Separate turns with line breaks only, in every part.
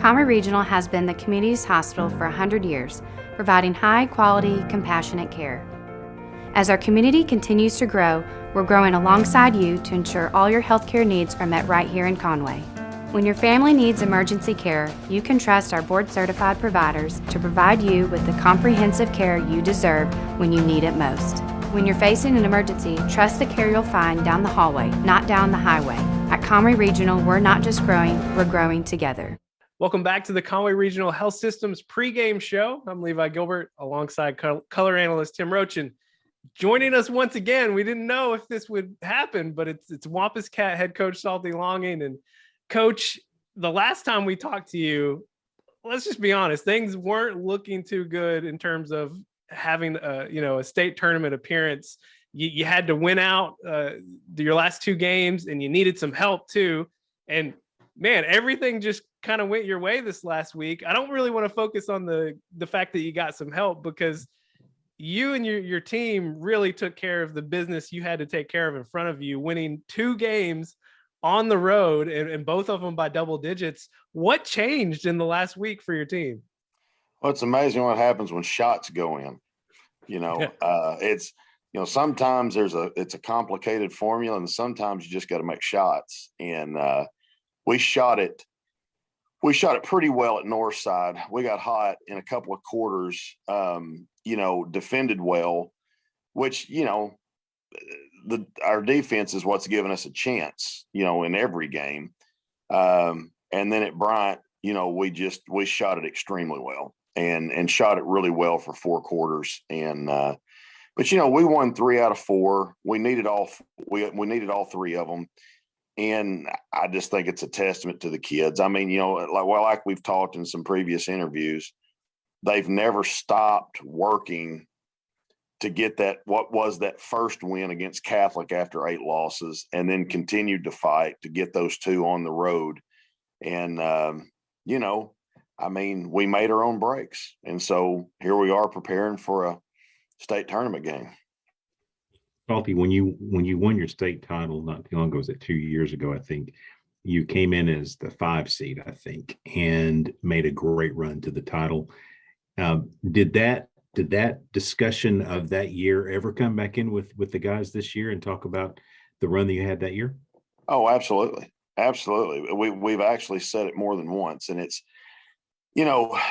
Conway Regional has been the community's hospital for 100 years, providing high-quality, compassionate care. As our community continues to grow, we're growing alongside you to ensure all your healthcare needs are met right here in Conway. When your family needs emergency care, you can trust our board-certified providers to provide you with the comprehensive care you deserve when you need it most. When you're facing an emergency, trust the care you'll find down the hallway, not down the highway. At Conway Regional, we're not just growing, we're growing together.
Welcome back to the Conway Regional Health Systems pregame show. I'm Levi Gilbert alongside color analyst Tim Roach. And joining us once again, we didn't know if this would happen, but it's Wampus Cat head coach Salty Longing. And Coach, the last time we talked to you, let's just be honest, things weren't looking too good in terms of having a state tournament appearance. You had to win out your last two games, and you needed some help too. And man, everything just kind of went your way this last week. I don't really want to focus on the fact that you got some help, because you and your team really took care of the business you had to take care of in front of you, winning two games on the road and both of them by double digits. What changed in the last week for your team?
Well, it's amazing what happens when shots go in. It's sometimes it's a complicated formula, and sometimes you just got to make shots. And we shot it pretty well at Northside. We got hot in a couple of quarters, defended well, which, our defense is what's given us a chance, in every game. And then at Bryant, we shot it extremely well and shot it really well for four quarters. And, but we won 3 out of 4. We needed all three of them. And I just think it's a testament to the kids. I mean, like we've talked in some previous interviews, they've never stopped working to get what was that first win against Catholic after 8 losses, and then continued to fight to get those 2 on the road. And, we made our own breaks. And so here we are preparing for a state tournament game.
Salty, when you won your state title not too long ago, was it 2 years ago, I think, you came in as the 5 seed, I think, and made a great run to the title. Did that discussion of that year ever come back in with the guys this year and talk about the run that you had that year?
Oh, absolutely. Absolutely. We've actually said it more than once. And it's, I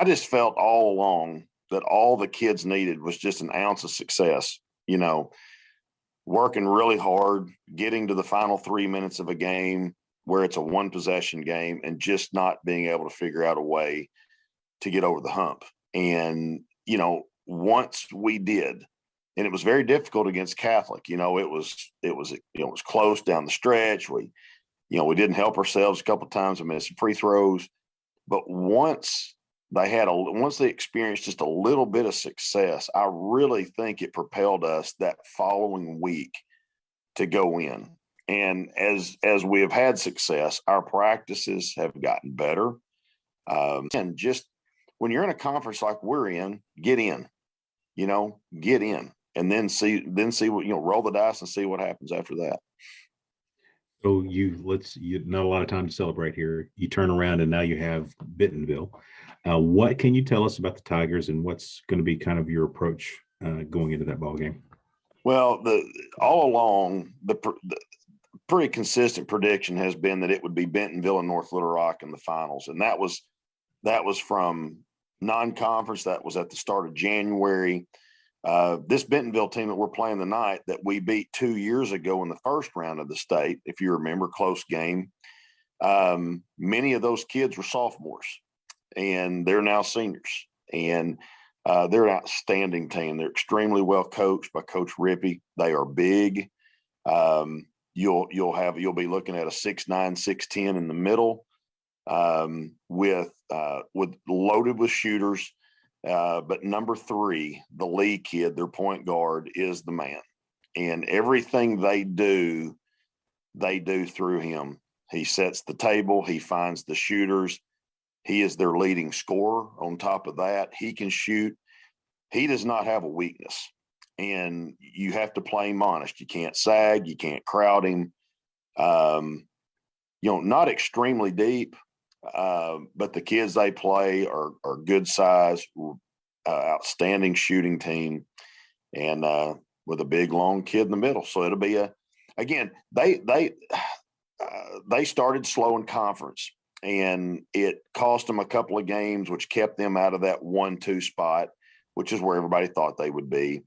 just felt all along that all the kids needed was just an ounce of success, working really hard, getting to the final 3 minutes of a game where it's a 1-possession game, and just not being able to figure out a way to get over the hump. And, once we did, and it was very difficult against Catholic, it was close down the stretch. We didn't help ourselves a couple of times. We missed some free throws, but once they experienced just a little bit of success, I really think it propelled us that following week to go in. And as we have had success, our practices have gotten better. And just when you're in a conference like we're in, get in, and then see what, roll the dice and see what happens after that.
So you not a lot of time to celebrate here. You turn around and now you have Bentonville. What can you tell us about the Tigers, and what's going to be kind of your approach going into that ball game? Well,
all along, the pretty consistent prediction has been that it would be Bentonville and North Little Rock in the finals, and that was from non-conference. That was at the start of January. This Bentonville team that we're playing tonight, that we beat 2 years ago in the first round of the state, if you remember, close game. Many of those kids were sophomores, and they're now seniors, and they're an outstanding team. They're extremely well coached by Coach Rippey. They are big. You'll be looking at a 6'9", 6'10" in the middle, with loaded with shooters. But number 3, the lead kid, their point guard, is the man, and everything they do through him. He sets the table. He finds the shooters. He is their leading scorer. On top of that, he can shoot. He does not have a weakness, and you have to play him honest. You can't sag. You can't crowd him. not extremely deep, but the kids they play are good size, outstanding shooting team, and with a big long kid in the middle. So it'll be again, they started slow in conference, and it cost them a couple of games, which kept them out of that 1-2 spot, which is where everybody thought they would be.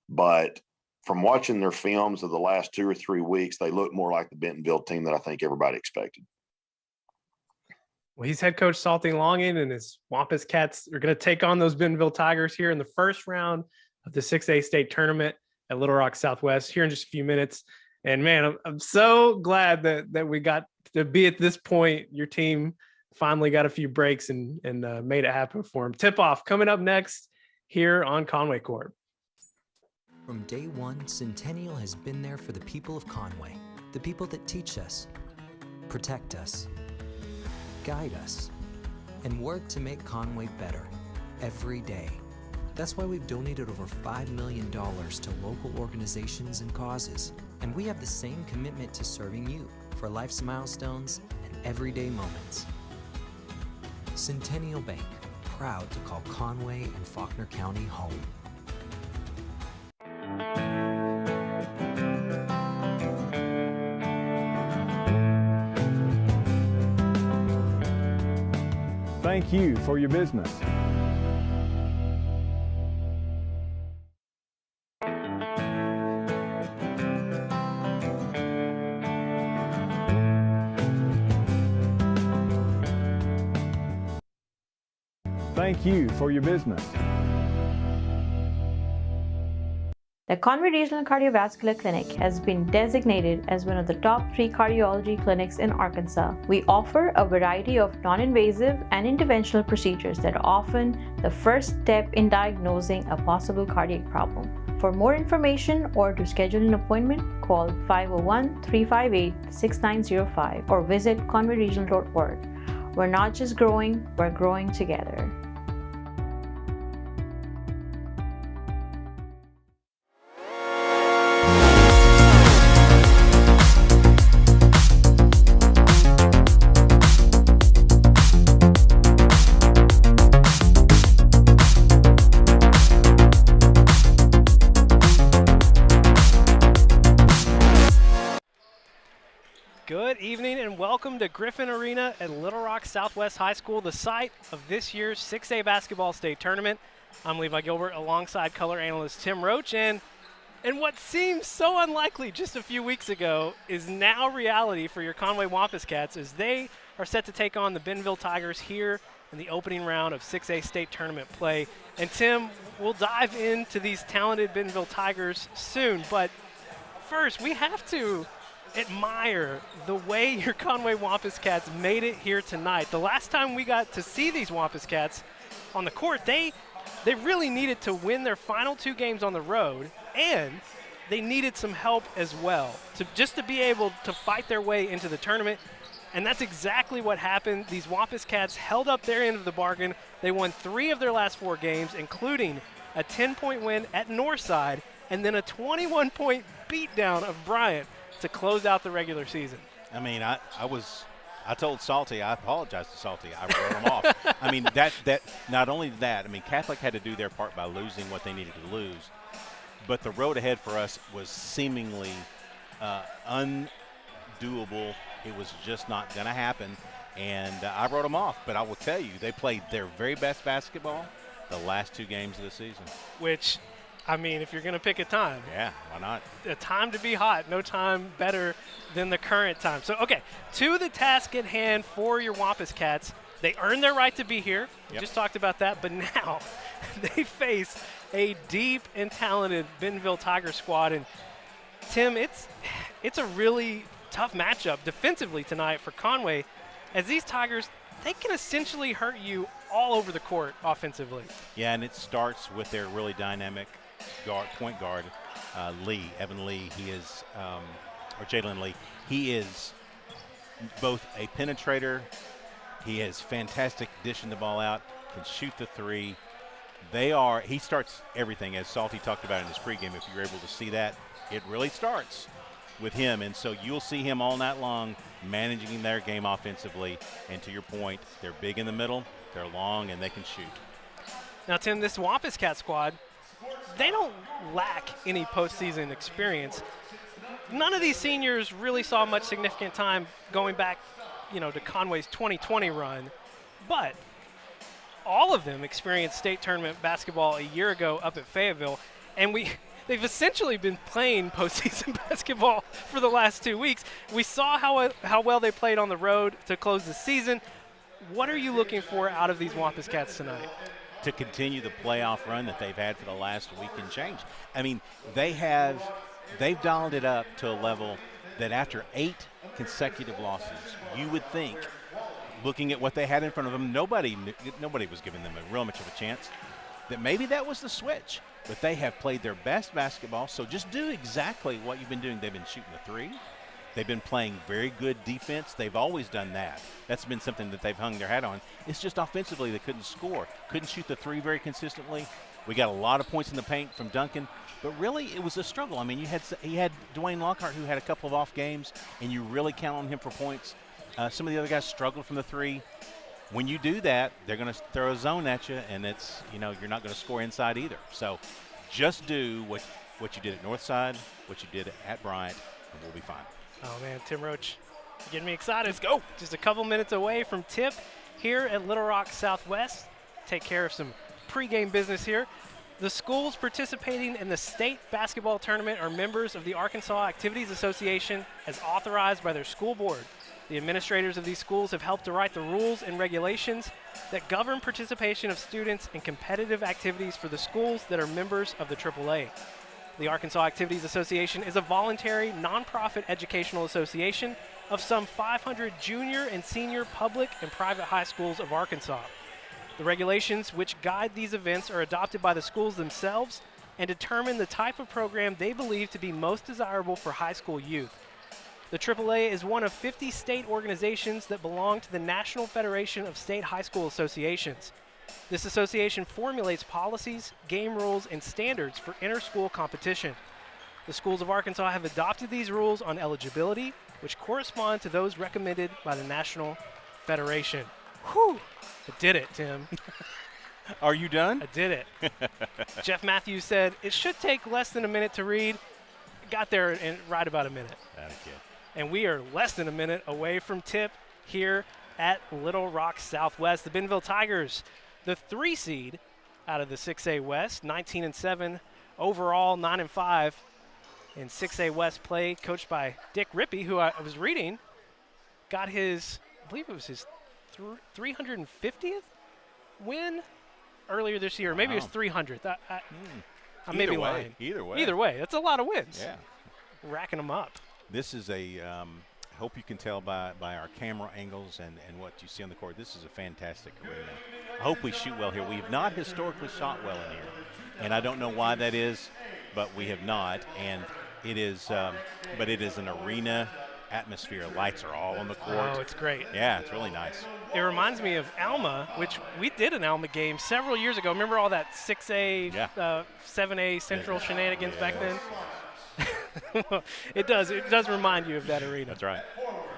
But from watching their films of the last 2 or 3 weeks, they look more like the Bentonville team that I think everybody expected.
Well, he's head coach Salty Longin, and his Wampus Cats are going to take on those Bentonville Tigers here in the first round of the 6A state tournament at Little Rock Southwest here in just a few minutes. And man, I'm so glad that we got to be at this point. Your team finally got a few breaks and made it happen for them. Tip off coming up next here on Conway Corp.
From day one, Centennial has been there for the people of Conway, the people that teach us, protect us, guide us, and work to make Conway better every day. That's why we've donated over $5 million to local organizations and causes. And we have the same commitment to serving you for life's milestones and everyday moments. Centennial Bank, proud to call Conway and Faulkner County home.
Thank you for your business. Thank you for your business.
The Conway Regional Cardiovascular Clinic has been designated as one of the top 3 cardiology clinics in Arkansas. We offer a variety of non-invasive and interventional procedures that are often the first step in diagnosing a possible cardiac problem. For more information or to schedule an appointment, call 501-358-6905 or visit conwayregional.org. We're not just growing, we're growing together.
Good evening and welcome to Griffin Arena at Little Rock Southwest High School, the site of this year's 6A basketball state tournament. I'm Levi Gilbert alongside color analyst Tim Roach, and what seemed so unlikely just a few weeks ago is now reality for your Conway Wampus Cats as they are set to take on the Bentonville Tigers here in the opening round of 6A state tournament play. And Tim, we'll dive into these talented Bentonville Tigers soon, but first we have to admire the way your Conway Wampus Cats made it here tonight. The last time we got to see these Wampus Cats on the court, they really needed to win their final 2 games on the road, and they needed some help as well to be able to fight their way into the tournament. And that's exactly what happened. These Wampus Cats held up their end of the bargain. They won 3 of their last 4 games, including a 10-point win at Northside and then a 21-point beatdown of Bryant to close out the regular season.
I mean, I told Salty, I apologized to Salty. I wrote them off. I mean, that not only that, I mean, Catholic had to do their part by losing what they needed to lose, but the road ahead for us was seemingly undoable. It was just not going to happen, and I wrote them off. But I will tell you, they played their very best basketball the last 2 games of the season.
Which, I mean, if you're going to pick a time.
Yeah, why not?
A time to be hot. No time better than the current time. So, okay, to the task at hand for your Wampus Cats. They earned their right to be here. We just talked about that. But now they face a deep and talented Bentonville Tiger squad. And, Tim, it's a really tough matchup defensively tonight for Conway, as these Tigers, they can essentially hurt you all over the court offensively.
Yeah, and it starts with their really dynamic point guard, Evan Lee. He is, or Jalen Lee. He is both a penetrator. He is fantastic dishing the ball out, can shoot the 3. He starts everything, as Salty talked about in his pregame. If you're able to see that, it really starts with him. And so you'll see him all night long managing their game offensively. And to your point, they're big in the middle, they're long, and they can shoot.
Now, Tim, this Wampus Cat squad, they don't lack any postseason experience. None of these seniors really saw much significant time going back, to Conway's 2020 run, but all of them experienced state tournament basketball a year ago up at Fayetteville, and they've essentially been playing postseason basketball for the last 2 weeks. We saw how well they played on the road to close the season. What are you looking for out of these Wampus Cats tonight?
To continue the playoff run that they've had for the last week and change. I mean, they've dialed it up to a level that after 8 consecutive losses, you would think, looking at what they had in front of them, nobody was giving them a real much of a chance, that maybe that was the switch. But they have played their best basketball, so just do exactly what you've been doing. They've been shooting the three. They've been playing very good defense. They've always done that. That's been something that they've hung their hat on. It's just offensively they couldn't score. Couldn't shoot the three very consistently. We got a lot of points in the paint from Duncan, but really it was a struggle. I mean, he had Dwayne Lockhart, who had a couple of off games, and you really count on him for points. Some of the other guys struggled from the three. When you do that, they're going to throw a zone at you, and it's, you're not going to score inside either. So just do what you did at Northside, what you did at Bryant, and we'll be fine.
Oh, man, Tim Roach, you're getting me excited. Let's go. Just a couple minutes away from tip here at Little Rock Southwest. Take care of some pregame business here. The schools participating in the state basketball tournament are members of the Arkansas Activities Association as authorized by their school board. The administrators of these schools have helped to write the rules and regulations that govern participation of students in competitive activities for the schools that are members of the AAA. The Arkansas Activities Association is a voluntary, nonprofit educational association of some 500 junior and senior public and private high schools of Arkansas. The regulations which guide these events are adopted by the schools themselves and determine the type of program they believe to be most desirable for high school youth. The AAA is one of 50 state organizations that belong to the National Federation of State High School Associations. This association formulates policies, game rules, and standards for inter-school competition. The schools of Arkansas have adopted these rules on eligibility, which correspond to those recommended by the National Federation. Whew! I did it, Tim.
Are you done?
I did it. Jeff Matthews said, it should take less than a minute to read. Got there in right about a minute.
That a kid.
And we are less than a minute away from tip here at Little Rock Southwest. The Bentonville Tigers, the 3 seed out of the 6A West, 19-7 overall, 9-5 in 6A West play, coached by Dick Rippey, who I was reading, got his, I believe it was his 350th win earlier this year. Maybe it was 300th. I may be lying.
Either way.
That's a lot of wins.
Yeah.
Racking them up.
This is I hope you can tell by our camera angles and what you see on the court, this is a fantastic arena. I hope we shoot well here. We have not historically shot well in here, and I don't know why that is, but we have not. And it is, but it is an arena atmosphere. Lights are all on the court.
Oh, it's great.
Yeah, it's really nice.
It reminds me of Alma, which we did an Alma game several years ago. Remember all that 6A, 7A Central shenanigans back then? It does remind you of that arena.
That's right.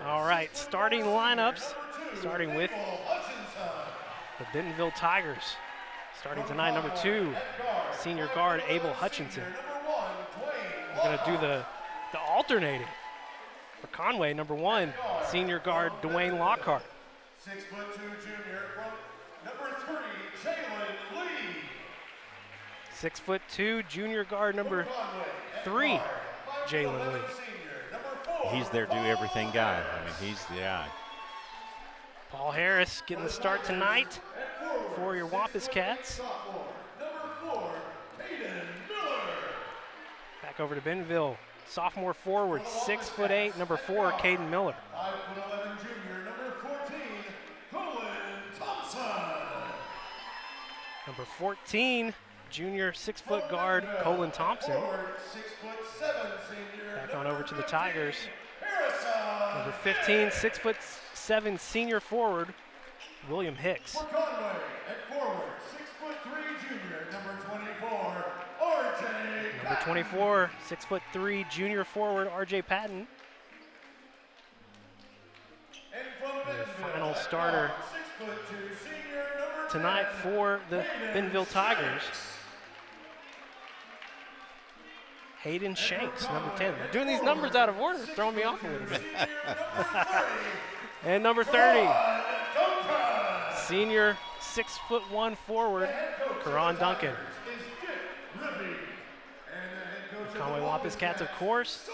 All right, starting lineups, starting with the Bentonville Tigers. Starting tonight, number 2, senior guard Abel Hutchinson. We're going to do the alternating. For Conway, number 1, senior guard Dwayne Lockhart.
6'2" junior from number 3, Jalen Lee.
6'2" junior guard number 3, Jalen Lee.
He's their do-everything guy. I mean, he's the guy.
Paul Harris getting the start tonight for your Wampus Cats. Back over to Bentonville. Sophomore forward, 6'8", number 4, Caden Miller.
5'11" junior, number 14, Colin Thompson.
Number 14, junior 6-foot guard, Colin Thompson.
6'7" senior.
Back on over to the Tigers.
Harrison.
Number 15, 6'7" senior forward, William Hicks.
For Conway at forward, 6'3" junior, number 24, RJ.
Number 24, 6'3" junior forward R.J. Patton. The final starter tonight for the Bentonville Tigers. Hayden Shanks, number 10. They're doing these numbers out of order, throwing me off a little bit. And number 30, senior 6'1" forward, Karan Duncan. Conway Wampus Cats, of course,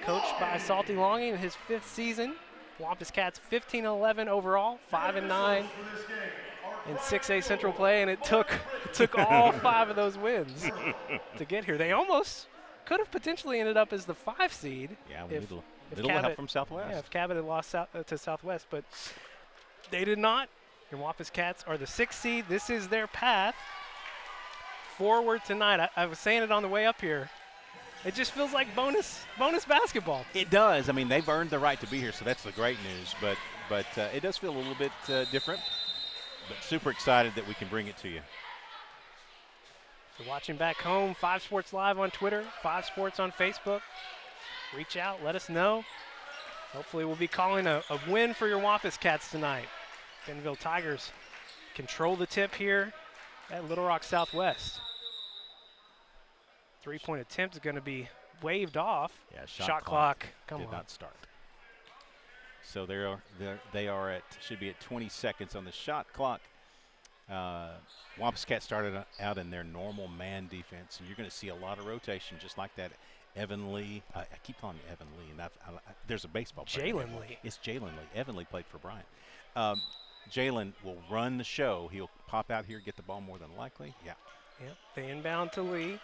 coached by Salty Longing in his 5th season. Wampus Cats 15-11 overall, 5-9 in 6A Central play, and it took all 5 of those wins to get here. They almost could have potentially ended up as the 5 seed.
Yeah, with little help from Southwest.
Yeah, if Cabot had lost to Southwest, but they did not. Your Wampus Cats are the 6th seed. This is their path forward tonight. I was saying it on the way up here. It just feels like bonus basketball.
It does. I mean, they've earned the right to be here, so that's the great news. But it does feel a little bit different. But super excited that we can bring it to you.
If you're watching back home, 5 Sports Live on Twitter, 5 Sports on Facebook. Reach out, let us know. Hopefully we'll be calling a win for your Wampus Cats tonight. Bentonville Tigers control the tip here at Little Rock Southwest. 3-point attempt is going to be waved off.
Yeah,
shot clock. Come
did
on.
not start. So they are at, should be at 20 seconds on the shot clock. Wampus Cats started out in their normal man defense, and you're going to see a lot of rotation just like that. Evan Lee, I keep calling him Evan Lee, and there's a baseball player.
Jalen Lee.
It's Jalen Lee. Evan Lee played for Bryant. Jalen will run the show. He'll pop out here, get the ball more than likely. Yeah.
Yep, they inbound to Lee.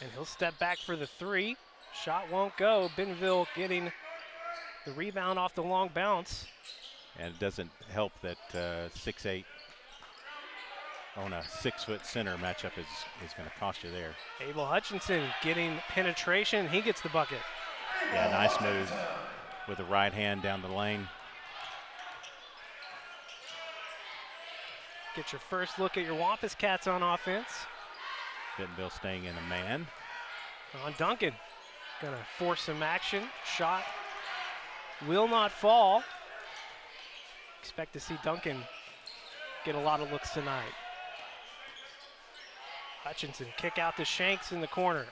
And he'll step back for the 3. Shot won't go. Bentonville getting the rebound off the long bounce.
And it doesn't help that 6'8" on a 6-foot center matchup is going to cost you there.
Abel Hutchinson getting penetration. He gets the bucket.
Yeah, nice move with the right hand down the lane.
Get your first look at your Wampus Cats on offense.
Bentonville staying in a man.
On Duncan. Gonna force some action. Shot will not fall. Expect to see Duncan get a lot of looks tonight. Hutchinson kick out to Shanks in the corner.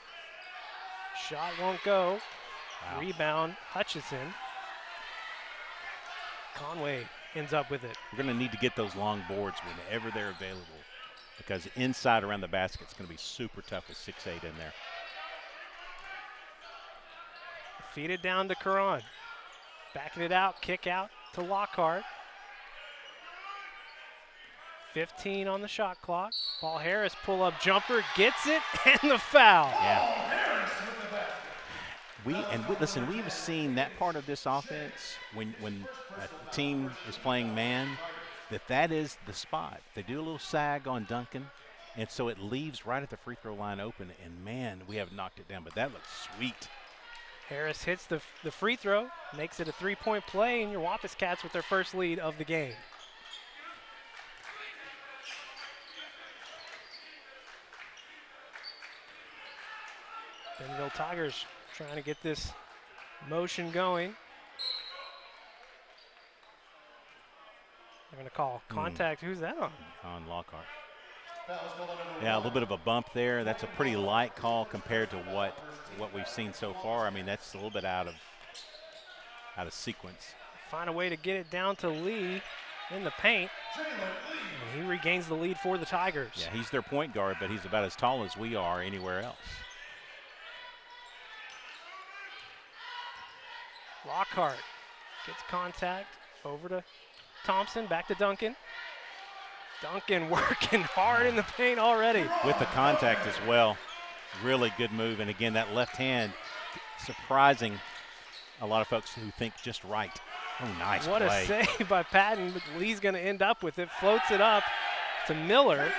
Shot won't go.
Wow.
Rebound, Hutchinson. Conway ends up with it.
We're going to need to get those long boards whenever they're available, because inside around the basket it's going to be super tough with 6'8" in there.
Feed it down to Karan. Backing it out, kick out to Lockhart. 15 on the shot clock. Paul Harris pull-up jumper, gets it, and the foul.
Yeah. Listen, we've seen that part of this offense when a team is playing man, that is the spot. They do a little sag on Duncan, and so it leaves right at the free throw line open, and man, we have knocked it down, but that looks sweet.
Harris hits the free throw, makes it a 3-point play, and your Wampus Cats with their first lead of the game. Bentonville Tigers trying to get this motion going. They're going to call contact. Who's that on?
On Lockhart. Yeah, a little bit of a bump there. That's a pretty light call compared to what we've seen so far. I mean, that's a little bit out of sequence.
Find a way to get it down to Lee in the paint. And he regains the lead for the Tigers.
Yeah, he's their point guard, but he's about as tall as we are anywhere else.
Lockhart gets contact over to Thompson, back to Duncan. Duncan working hard in the paint already.
With the contact as well. Really good move. And again, that left hand, surprising a lot of folks who think just right. Oh, nice
what
play.
A save by Patton, but Lee's going to end up with it. Floats it up to Miller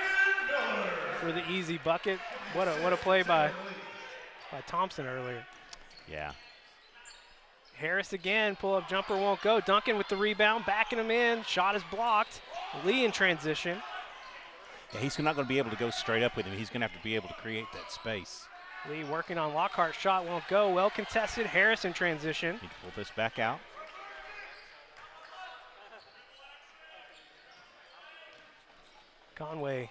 for the easy bucket. What a play by Thompson earlier.
Yeah.
Harris again, pull-up jumper won't go. Duncan with the rebound, backing him in. Shot is blocked. Lee in transition.
Yeah, he's not going to be able to go straight up with him. He's going to have to be able to create that space.
Lee working on Lockhart's shot, won't go. Well contested. Harris in transition.
Need to pull this back out.
Conway,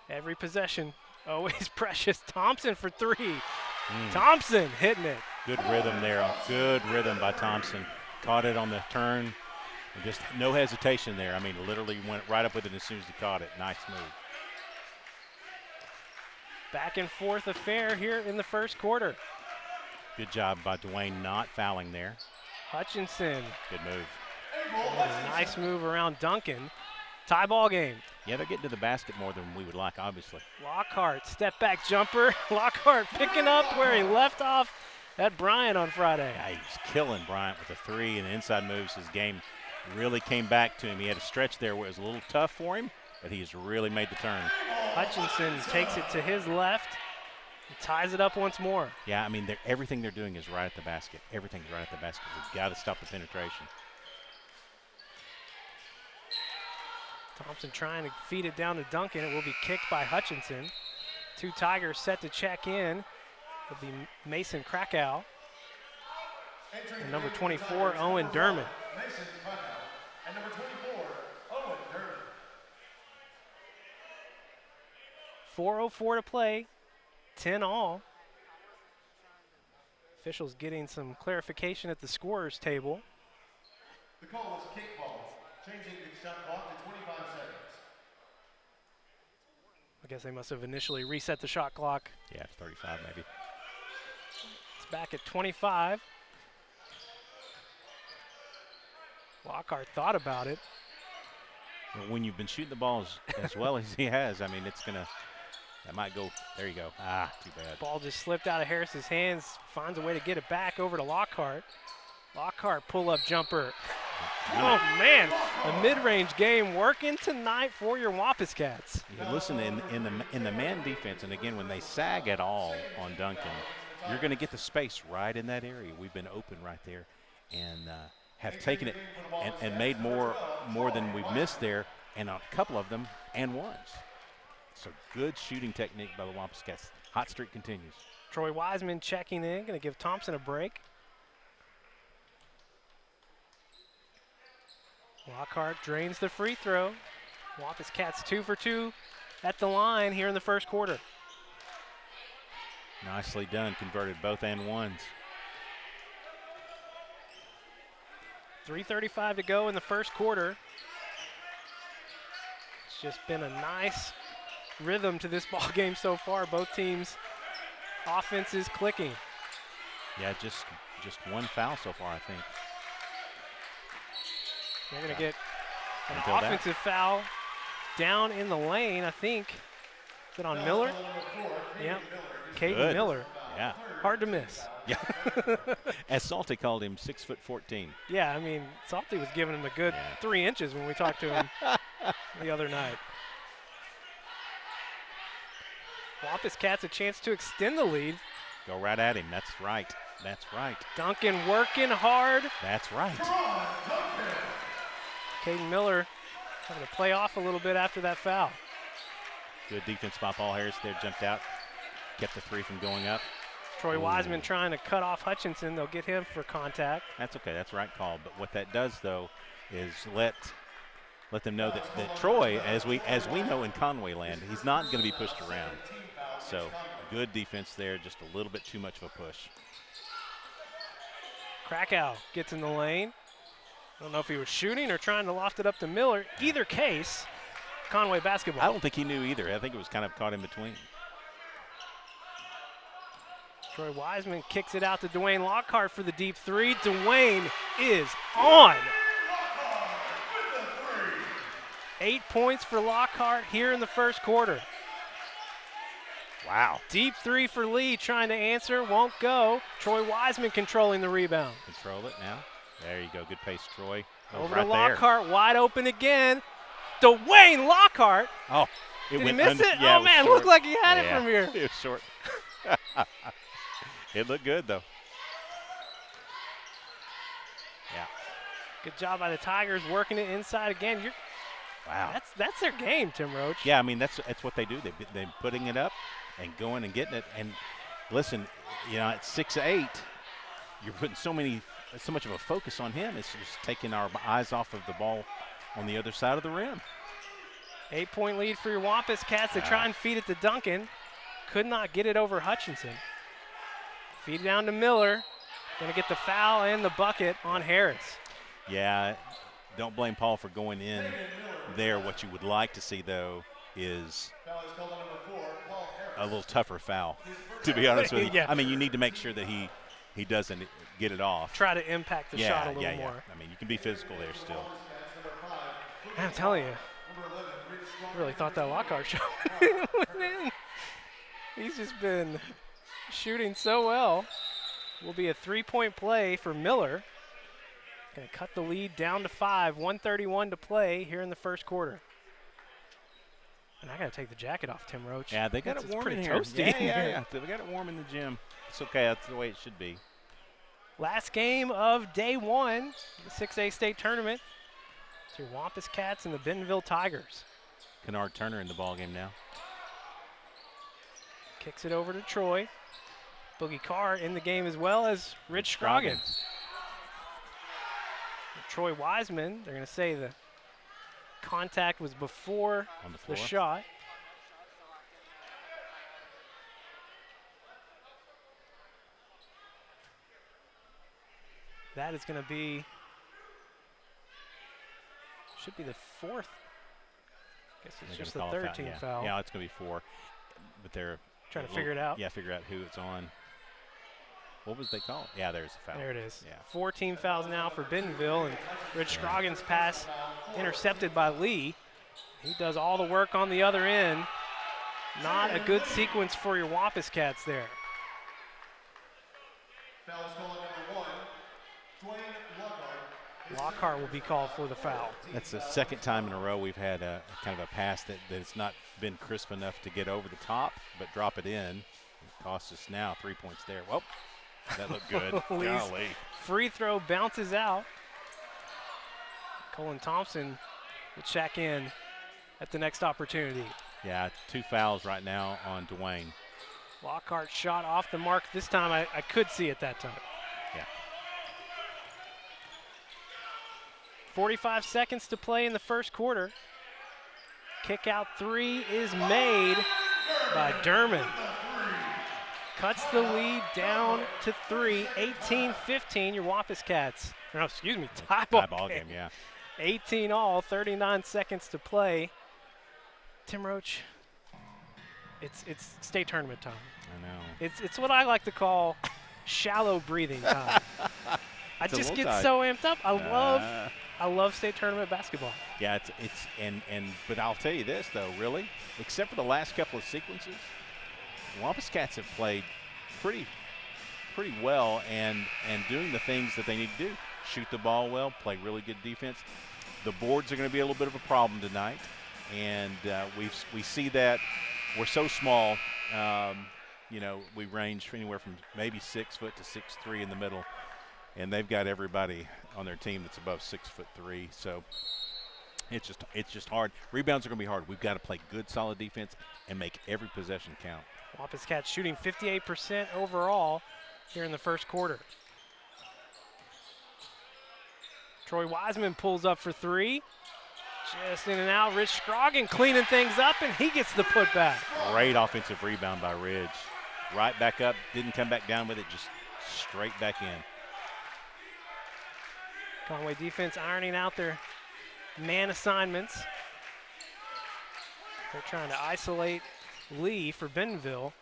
every possession, always precious. Thompson for three. Thompson hitting it.
Good rhythm there. Good rhythm by Thompson. Caught it on the turn. And just no hesitation there. I mean, literally went right up with it as soon as he caught it. Nice move.
Back and forth affair here in the first quarter.
Good job by Dwayne not fouling there.
Hutchinson.
Good move.
A nice move around Duncan. Tie ball game.
Yeah, they're getting to the basket more than we would like, obviously.
Lockhart, step back jumper. Lockhart picking up where he left off at Bryant on Friday.
Yeah, he's killing Bryant with a three and inside moves. His game really came back to him. He had a stretch there where it was a little tough for him, but he's really made the turn.
Hutchinson takes it to his left and ties it up once more.
Yeah, I mean, everything they're doing is right at the basket. Everything's right at the basket. We've got to stop the penetration.
Thompson trying to feed it down to Duncan. It will be kicked by Hutchinson. Two Tigers set to check in. It'll be Mason Krakow and number 24, Owen Dermott.
Mason Krakow and number 24, Owen Dermott.
4:04 to play, 10 all. Officials getting some clarification at the scorer's table.
The call was kickball, changing the shot clock to 25 seconds.
I guess they must have initially reset the shot clock.
Yeah, 35 maybe.
It's back at 25. Lockhart thought about it.
But when you've been shooting the ball as well as he has, I mean, it's going to, that might go, there you go. Ah, too bad.
Ball just slipped out of Harris's hands, finds a way to get it back over to Lockhart. Lockhart pull-up jumper. Oh, man, a mid-range game working tonight for your Wampus Cats.
Yeah, listen, in the man defense, and again, when they sag at all on Duncan, you're going to get the space right in that area. We've been open right there and have taken it and made more than we've missed there, and a couple of them and ones. So good shooting technique by the Wampus Cats. Hot streak continues.
Troy Wiseman checking in, going to give Thompson a break. Lockhart drains the free throw. Wampus Cats 2 for 2 at the line here in the first quarter.
Nicely done, converted both and ones.
3:35 to go in the first quarter. It's just been a nice rhythm to this ball game so far. Both teams' offenses clicking.
Yeah, just one foul so far, I think.
They're going to get an
Until that.
offensive foul down in the lane, I think. Is it on Miller? Yep. Caden
Good.
Miller.
Yeah.
Hard to miss.
Yeah. As Salty called him, 6'14".
Yeah, I mean, Salty was giving him a good 3 inches when we talked to him the other night. Wampus Cats a chance to extend the lead.
Go right at him. That's right. That's right.
Duncan working hard.
That's right.
Caden Miller having to play off a little bit after that foul.
Good defense by Paul Harris there. Jumped out. Kept the three from going up.
Troy Wiseman trying to cut off Hutchinson. They'll get him for contact.
That's okay. That's the right call. But what that does, though, is let them know that Troy, as we know in Conway land, he's not going to be pushed around. So good defense there. Just a little bit too much of a push.
Krakow gets in the lane. I don't know if he was shooting or trying to loft it up to Miller. Either case, Conway basketball.
I don't think he knew either. I think it was kind of caught in between.
Troy Wiseman kicks it out to Dwayne Lockhart for the deep three. Dwayne is on. 8 points for Lockhart here in the first quarter.
Wow.
Deep three for Lee, trying to answer, won't go. Troy Wiseman controlling the rebound.
Control it now. There you go. Good pace, Troy.
Over
right
to Lockhart, wide open again. Dwayne Lockhart.
Oh,
Did he miss it?
Yeah,
oh, man,
short.
looked like he had it from here.
It was short. It looked good, though. Yeah.
Good job by the Tigers working it inside again.
Wow.
That's their game, Tim Roach.
Yeah, I mean, that's what they do. They're putting it up and going and getting it. And listen, at 6'8", you're putting so much of a focus on him. It's just taking our eyes off of the ball on the other side of the rim.
8-point lead for your Wampus Cats. They try and feed it to Duncan. Could not get it over Hutchinson. Feed it down to Miller. Going to get the foul and the bucket on Harris.
Yeah, don't blame Paul for going in there. What you would like to see, though, is a little tougher foul, to be honest with you.
Yeah.
I mean, you need to make sure that he doesn't get it off.
Try to impact the shot a little more.
I mean, you can be physical there still.
I'm telling you, I really thought that Lockhart shot went in. He's just been shooting so well. Will be a 3-point play for Miller. Going to cut the lead down to 5. 1:31 to play here in the first quarter. And I got to take the jacket off, Tim Roach.
Yeah, they got it warm in here.
Toasty.
Yeah. They got it warm in the gym. It's okay. That's the way it should be.
Last game of day 1, the 6A state tournament. It's your Wampus Cats and the Bentonville Tigers.
Kennard Turner in the ballgame now.
Kicks it over to Troy. Boogie Carr in the game as well as Rich Scroggins. Troy Wiseman, they're going to say the contact was before the shot. That is going to be, should be the 4th. I guess it's just the 13th foul.
Yeah, it's going to be 4. But they're
trying to figure it out.
Yeah, figure out who it's on. What was they called? Yeah, there's a foul.
There it is.
Yeah.
4 team fouls now for Bentonville, and Rich Scroggins' pass intercepted by Lee. He does all the work on the other end. Not a good sequence for your Wampus Cats there.
Foul is called number 1, Dwayne Lockhart.
Lockhart will be called for the foul.
That's the second time in a row we've had a kind of a pass that it's not been crisp enough to get over the top, but drop it in. It costs us now 3 points there. Well, that looked good. Golly.
Free throw bounces out. Colin Thompson will check in at the next opportunity.
Yeah, 2 fouls right now on Dwayne.
Lockhart shot off the mark. This time I could see it that time.
Yeah.
45 seconds to play in the first quarter. Kick out 3 is made by Derman. Cuts the lead down to 3, 18-15, your Wampus Cats. No, excuse me, tie ball game.
Yeah.
18 all, 39 seconds to play. Tim Roach, it's state tournament time.
I know.
It's what I like to call shallow breathing time. I just get so amped up. I love state tournament basketball.
Yeah, but I'll tell you this though, really, except for the last couple of sequences, Wampus Cats have played pretty well and doing the things that they need to do. Shoot the ball well, play really good defense. The boards are going to be a little bit of a problem tonight, and we see that we're so small. We range anywhere from maybe 6 foot to 6'3" in the middle, and they've got everybody on their team that's above 6'3". So it's just hard. Rebounds are going to be hard. We've got to play good, solid defense and make every possession count.
Wampus Cats shooting 58% overall here in the first quarter. Troy Wiseman pulls up for 3. Just in and out. Rich Scroggins cleaning things up, and he gets the putback.
Great offensive rebound by Ridge. Right back up, didn't come back down with it, just straight back in.
Conway defense ironing out their man assignments. They're trying to isolate Lee for Bentonville.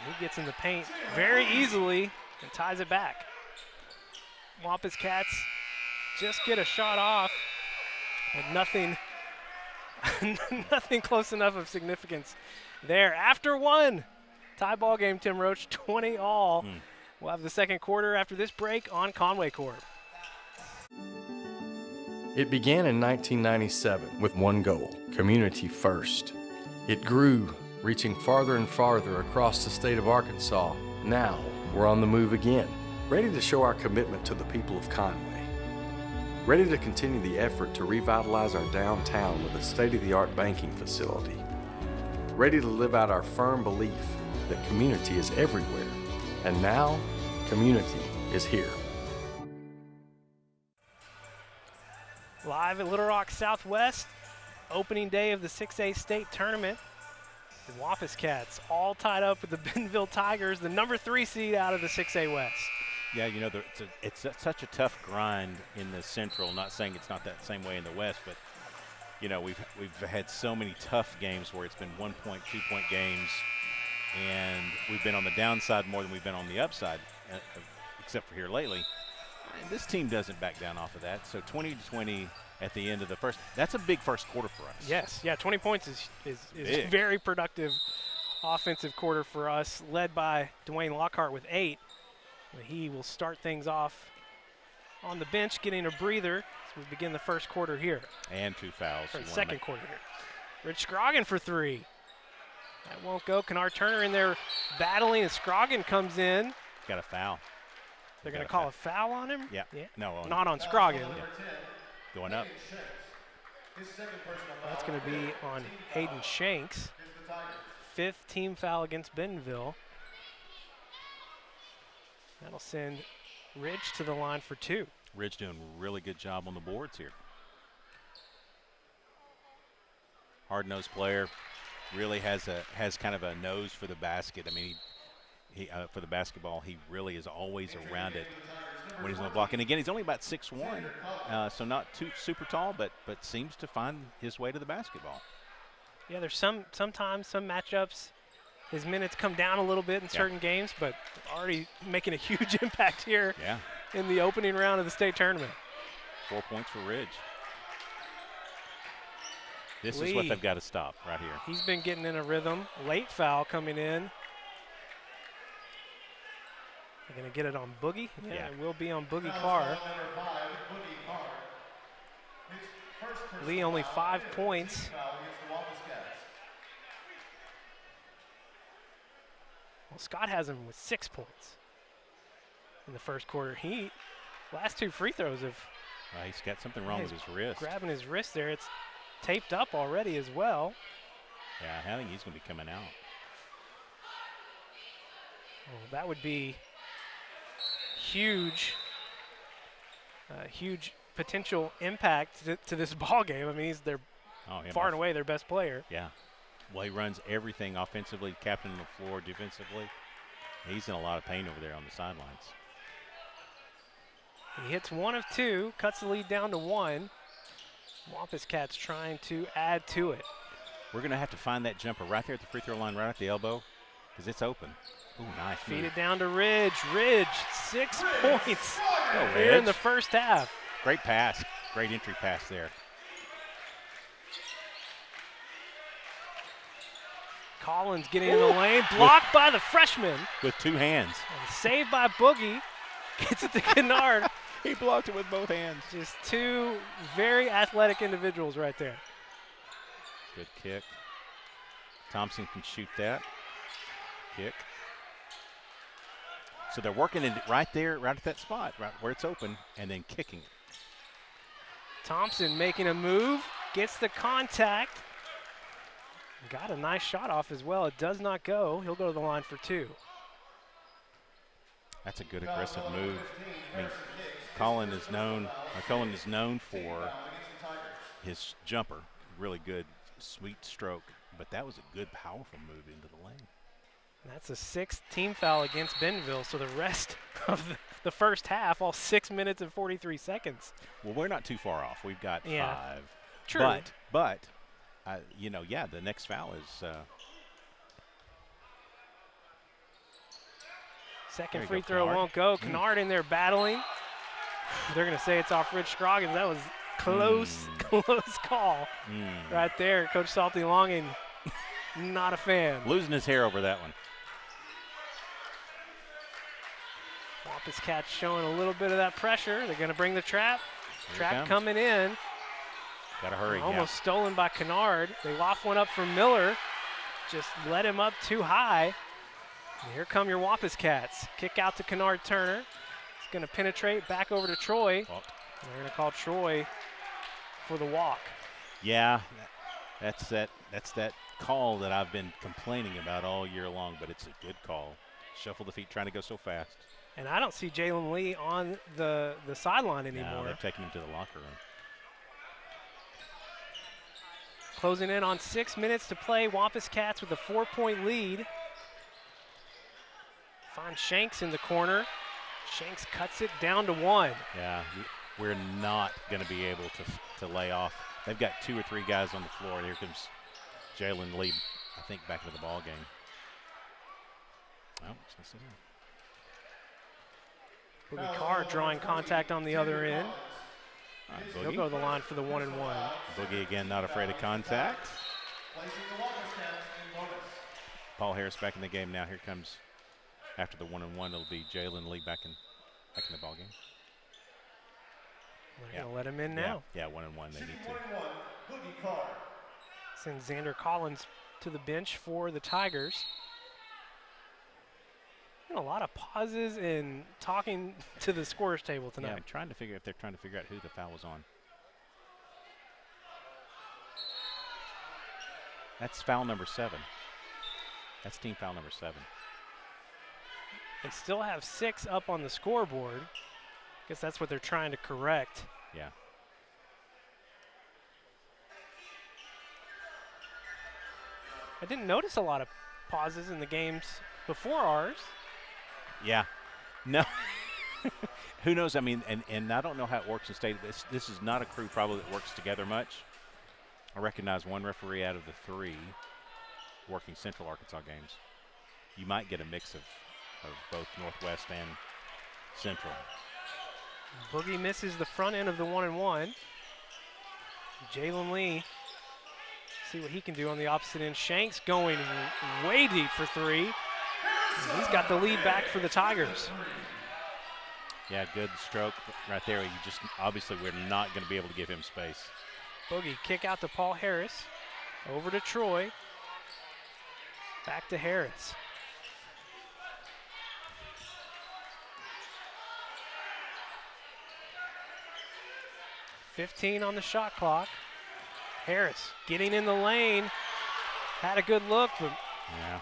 He gets in the paint very easily and ties it back. Wampus Cats just get a shot off, but nothing close enough of significance there. After 1, tie ball game, Tim Roach, 20 all. We'll have the second quarter after this break on Conway Corp.
It began in 1997 with one goal, community first. It grew, reaching farther and farther across the state of Arkansas. Now, we're on the move again, ready to show our commitment to the people of Conway. ready to continue the effort to revitalize our downtown with a state-of-the-art banking facility, ready to live out our firm belief that community is everywhere, and now community is here.
Live at Little Rock Southwest, opening day of the 6A state tournament. The Wampus Cats all tied up with the Bentonville Tigers, the number 3 seed out of the 6A West.
Yeah, you know, it's such a tough grind in the Central. Not saying it's not that same way in the West, but you know, we've had so many tough games where it's been 1-point, 2-point games, and we've been on the downside more than we've been on the upside, except for here lately. And this team doesn't back down off of that. So 20-20 at the end of the first. That's a big first quarter for us.
Yes, yeah, 20 points is very productive offensive quarter for us, led by Dwayne Lockhart with 8. He will start things off on the bench, getting a breather as we begin the first quarter here.
And 2 fouls.
Or the second quarter here. Rich Scroggin for 3. That won't go. Kennard Turner in there battling, and Scroggin comes in.
Got a foul.
They're going to call a foul on him?
Yeah. No.
Not on Scroggin.
Yeah. Going up.
That's going to be on Hayden Shanks. 5th team foul against Bentonville. That'll send Ridge to the line for 2.
Ridge doing a really good job on the boards here. Hard-nosed player, really has kind of a nose for the basket. I mean, he for the basketball, he really is always around it when he's on the block. And again, he's only about 6'1", so not too super tall, but seems to find his way to the basketball.
Yeah, there's sometimes some matchups. His minutes come down a little bit in certain games, but already making a huge impact here in the opening round of the state tournament.
4 points for Ridge. This is what they've got to stop right here.
He's been getting in a rhythm. Late foul coming in. They're going to get it on Boogie. Yeah, it will be on Boogie Carr. Lee only 5 points. Well, Scott has him with 6 points in the first quarter. Last 2 free throws have.
He's got something wrong with his wrist.
Grabbing his wrist there. It's taped up already as well.
Yeah, I think he's going to be coming out.
Well, that would be huge, huge potential impact to this ball game. I mean, he's far and away their best player.
Yeah. Well, he runs everything offensively, captain on the floor, defensively. He's in a lot of pain over there on the sidelines.
He hits 1 of 2, cuts the lead down to 1. Wampus Cats trying to add to it.
We're going to have to find that jumper right there at the free throw line, right at the elbow, because it's open. Ooh, nice.
Feed it down to Ridge. Ridge, 6 points here in the first half.
Great pass. Great entry pass there.
Collins getting in the lane, blocked by the freshman.
With 2 hands.
And saved by Boogie. Gets it to Kennard.
He blocked it with both hands.
Just 2 very athletic individuals right there.
Good kick. Thompson can shoot that. Kick. So they're working it right there, right at that spot, right where it's open, and then kicking it.
Thompson making a move, gets the contact. Got a nice shot off as well. It does not go. He'll go to the line for 2.
That's a good aggressive move. I mean, Cullen is known for his jumper. Really good, sweet stroke. But that was a good, powerful move into the lane.
That's a 6th team foul against Bentonville. So the rest of the first half, all 6 minutes and 43 seconds.
Well, we're not too far off. We've got 5.
True.
But the next foul is.
Second free throw won't go. Kennard in there battling. They're going to say it's off Rich Scroggins. That was close call right there. Coach Salty Longing, not a fan.
Losing his hair over that one.
Wampus Cats showing a little bit of that pressure. They're going to bring the trap. Trap coming in.
Got to hurry.
Almost stolen by Kennard. They loft one up from Miller. Just let him up too high. And here come your Wampus Cats. Kick out to Kennard Turner. It's going to penetrate back over to Troy. They're going to call Troy for the walk.
Yeah, that's that call that I've been complaining about all year long, but it's a good call. Shuffle the feet, trying to go so fast.
And I don't see Jalen Lee on the sideline anymore.
No, they've taken him to the locker room.
Closing in on 6 minutes to play. Wampus Cats with a 4-point lead. Find Shanks in the corner. Shanks cuts it down to 1.
Yeah, we're not going to be able to lay off. They've got 2 or 3 guys on the floor, and here comes Jalen Lee, I think, back into the ball game. Oh, it's gonna sit down.
Boogie Carr drawing contact on the other end.
All right,
He'll go to the line for the 1-and-1.
Boogie again, not afraid of contact. Paul Harris back in the game now. Here comes, after the 1-and-1, it'll be Jalen Lee back in the ball game.
They're going to let him in now.
Yeah, 1-and-1. They need to.
Send Xander Collins to the bench for the Tigers. A lot of pauses and talking to the scorer's table tonight.
Yeah, I'm trying to figure if they're trying to figure out who the foul was on. That's foul number 7. That's team foul number 7.
They still have 6 up on the scoreboard. Guess that's what they're trying to correct.
Yeah.
I didn't notice a lot of pauses in the games before ours.
Yeah. No. Who knows? I mean, and I don't know how it works in state. This is not a crew probably that works together much. I recognize one referee out of the 3 working Central Arkansas games. You might get a mix of both Northwest and Central.
Boogie misses the front end of the 1-and-1. Jalen Lee, see what he can do on the opposite end. Shanks going way deep for 3. And he's got the lead back for the Tigers.
Yeah, good stroke right there. You just obviously we're not going to be able to give him space.
Boogie kick out to Paul Harris. Over to Troy. Back to Harris. .15 on the shot clock. Harris getting in the lane. Had a good look, but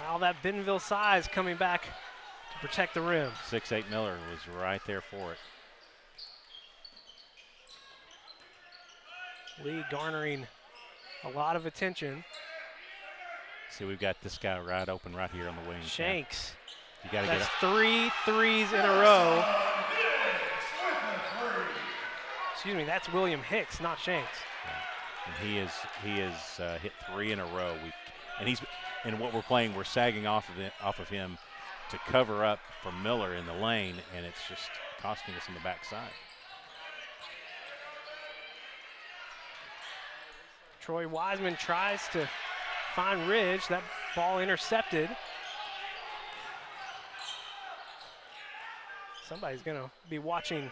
all that Bentonville size coming back to protect the rim.
6'8" Miller was right there for it.
Lee garnering a lot of attention.
See, we've got this guy right open right here on the wing.
Shanks.
You got to
That's
get
3 threes in a row. Excuse me, that's William Hicks, not Shanks.
Yeah. And he is hit 3 in a row. And what we're playing, we're sagging off of him to cover up for Miller in the lane, and it's just costing us on the backside.
Troy Wiseman tries to find Ridge. That ball intercepted. Somebody's going to be watching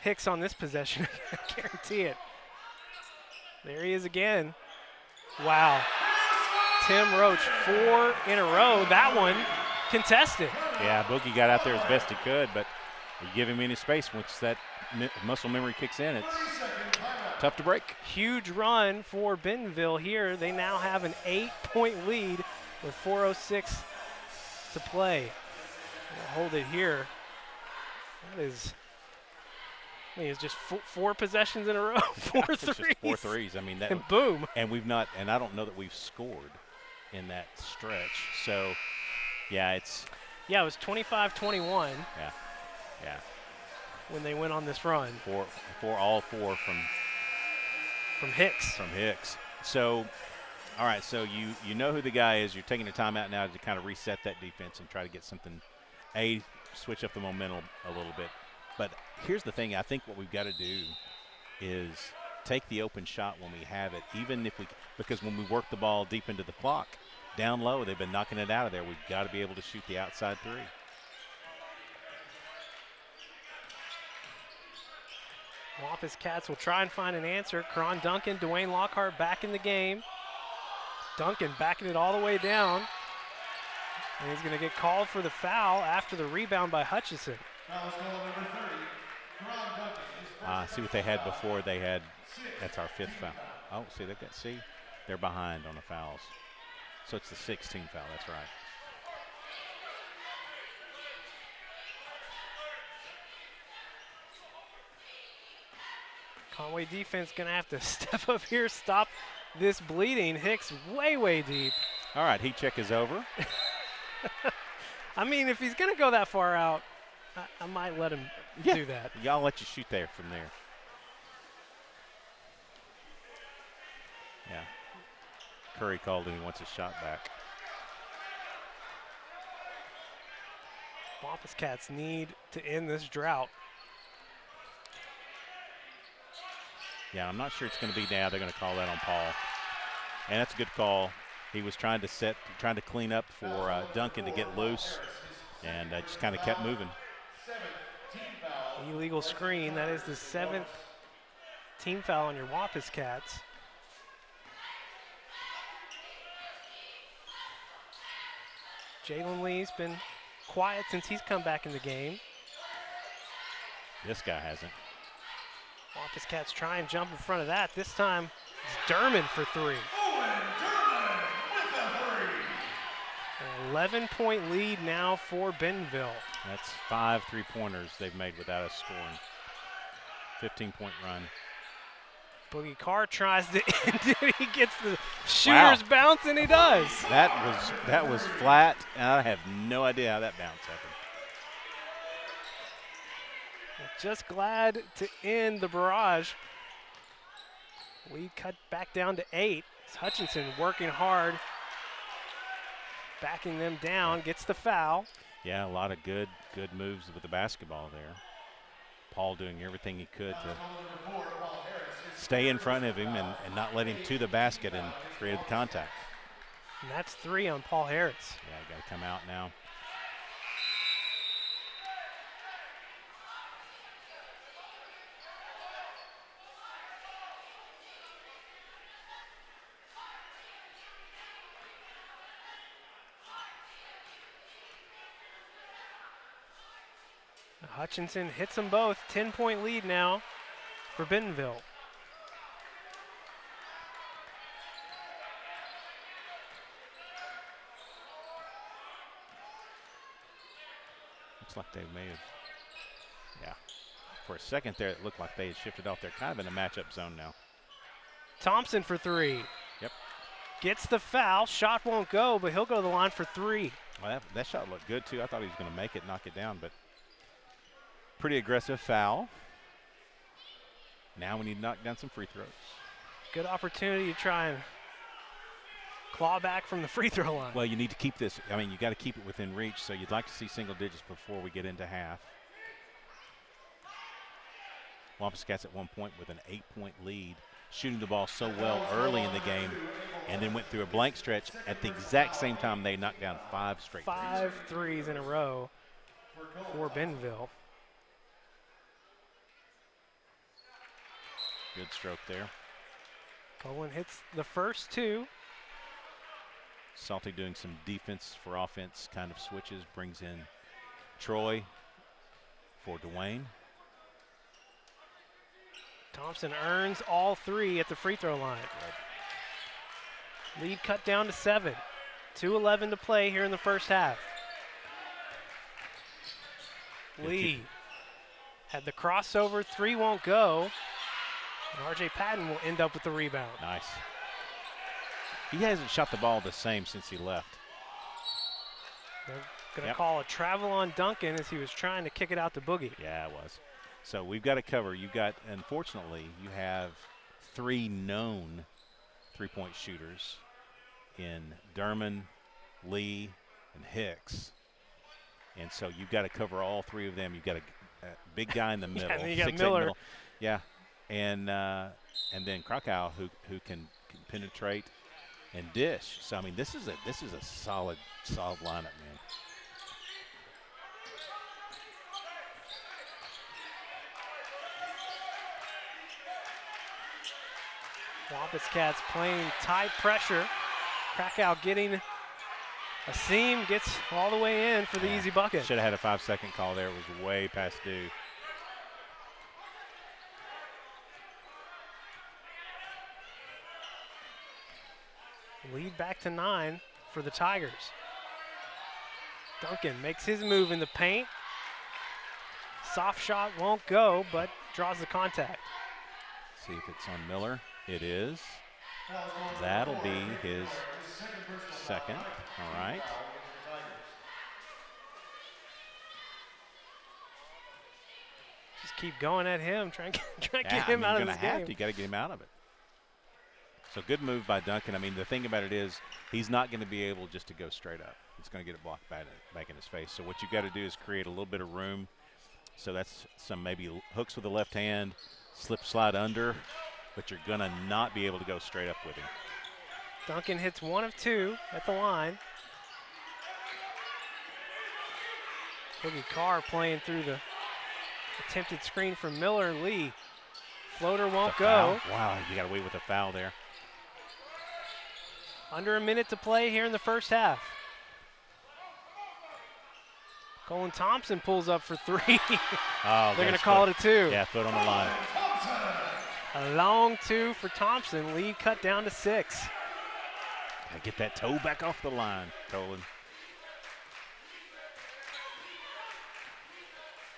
Hicks on this possession. I guarantee it. There he is again. Wow. Tim Roach, 4 in a row. That one contested.
Yeah, Boogie got out there as best he could, but you give him any space once that muscle memory kicks in, it's tough to break.
Huge run for Bentonville here. They now have an 8-point lead with 4:06 to play. We'll hold it here. That is, I mean, it's just 4 possessions in a row, 4 threes.
Just 4 threes. I mean, that,
and boom.
And we've not, and I don't know that we've scored in that stretch. So, yeah, it's.
Yeah, it was 25-21.
Yeah.
When they went on this run.
All four
from Hicks.
From Hicks. So, all right, so you know who the guy is. You're taking a timeout now to kind of reset that defense and try to get something, switch up the momentum a little bit. But here's the thing. I think what we've got to do is take the open shot when we have it, even if because when we work the ball deep into the clock, down low, they've been knocking it out of there. We've got to be able to shoot the outside 3.
Wampus Cats will try and find an answer. Karan Duncan, Dwayne Lockhart back in the game. Duncan backing it all the way down. And he's going to get called for the foul after the rebound by Hutchison.
Foul is called number 30. Karan Duncan is
See what they had before. They had, that's our 5th foul. Oh, see, they're behind on the fouls. So it's the 16th foul, that's right.
Conway defense going to have to step up here, stop this bleeding. Hicks way, way deep.
All right, heat check is over.
I mean, if he's going to go that far out, I might let him do that.
Y'all let you shoot there from there. Yeah. Curry called and he wants his shot back.
Wampus Cats need to end this drought.
Yeah, I'm not sure it's going to be now. They're going to call that on Paul. And that's a good call. He was trying to clean up for Duncan to get loose, and just kind of kept moving.
Illegal screen. That is the 7th team foul on your Wampus Cats. Jalen Lee's been quiet since he's come back in the game.
This guy hasn't.
Wampus Cats try and jump in front of that. This time it's Derman for 3. 11-point lead now for Bentonville.
That's 5 3-pointers they've made without us scoring. 15-point run.
Boogie Carr tries to end it. He gets the shooter's bounce, and he does.
That was flat, and I have no idea how that bounce happened.
Just glad to end the barrage. Lead cut back down to 8. It's Hutchinson working hard, backing them down, gets the foul.
Yeah, a lot of good moves with the basketball there. Paul doing everything he could to stay in front of him and not let him to the basket and created the contact.
And that's 3 on Paul Harris.
Yeah, got to come out now.
Hutchinson hits them both. 10-point lead now for Bentonville.
Looks like they may have, yeah. For a second there, it looked like they had shifted off. They're kind of in a matchup zone now.
Thompson for 3.
Yep.
Gets the foul. Shot won't go, but he'll go to the line for 3.
Well, that shot looked good, too. I thought he was going to make it, knock it down, but pretty aggressive foul. Now we need to knock down some free throws.
Good opportunity to try and claw back from the free throw line.
Well, you need to keep this. I mean, you got to keep it within reach, so you'd like to see single digits before we get into half. Wampus Cats at one point with an 8-point lead, shooting the ball so well early in the game, and then went through a blank stretch at the exact same time they knocked down 5 straight threes.
5 threes in a row for Bentonville.
Good stroke there.
Bowen hits the first 2.
Salty doing some defense for offense kind of switches, brings in Troy for Dwayne.
Thompson earns all 3 at the free throw line. Lead cut down to 7. 2:11 to play here in the first half. Lee had the crossover, 3 won't go. And R.J. Patton will end up with the rebound.
Nice. He hasn't shot the ball the same since he left.
They're going to call a travel on Duncan as he was trying to kick it out to Boogie.
Yeah, it was. So we've got to cover. You've got, unfortunately, you have 3 known three-point shooters in Derman, Lee, and Hicks. And so you've got to cover all 3 of them. You've got a big guy in the middle.
Yeah, and then you got
6'8"
Miller.
middle. Yeah, and then Krakow who can penetrate and dish. So I mean, this is a solid lineup, man.
Wampus Cats playing tight pressure. Krakow getting a seam, gets all the way in for the easy bucket.
Should have had a 5-second call there. It was way past due.
Lead back to 9 for the Tigers. Duncan makes his move in the paint. Soft shot won't go, but draws the contact.
See if it's on Miller. It is. That'll be his second. All right.
Just keep going at him, trying to get him out of this game.
You got to get him out of it. So good move by Duncan. I mean, the thing about it is he's not going to be able just to go straight up. He's going to get it blocked back in his face. So what you've got to do is create a little bit of room. So that's some maybe hooks with the left hand, slip slide under, but you're going to not be able to go straight up with him.
Duncan hits 1 of 2 at the line. Boogie Carr playing through the attempted screen from Miller. Lee. Floater won't go.
Wow, you got away with a foul there.
Under a minute to play here in the first half. Colin Thompson pulls up for 3.
Oh,
they're going to call it a 2.
Yeah, foot on the line.
A long 2 for Thompson. Lead cut down to 6.
Gotta get that toe back off the line, Colin.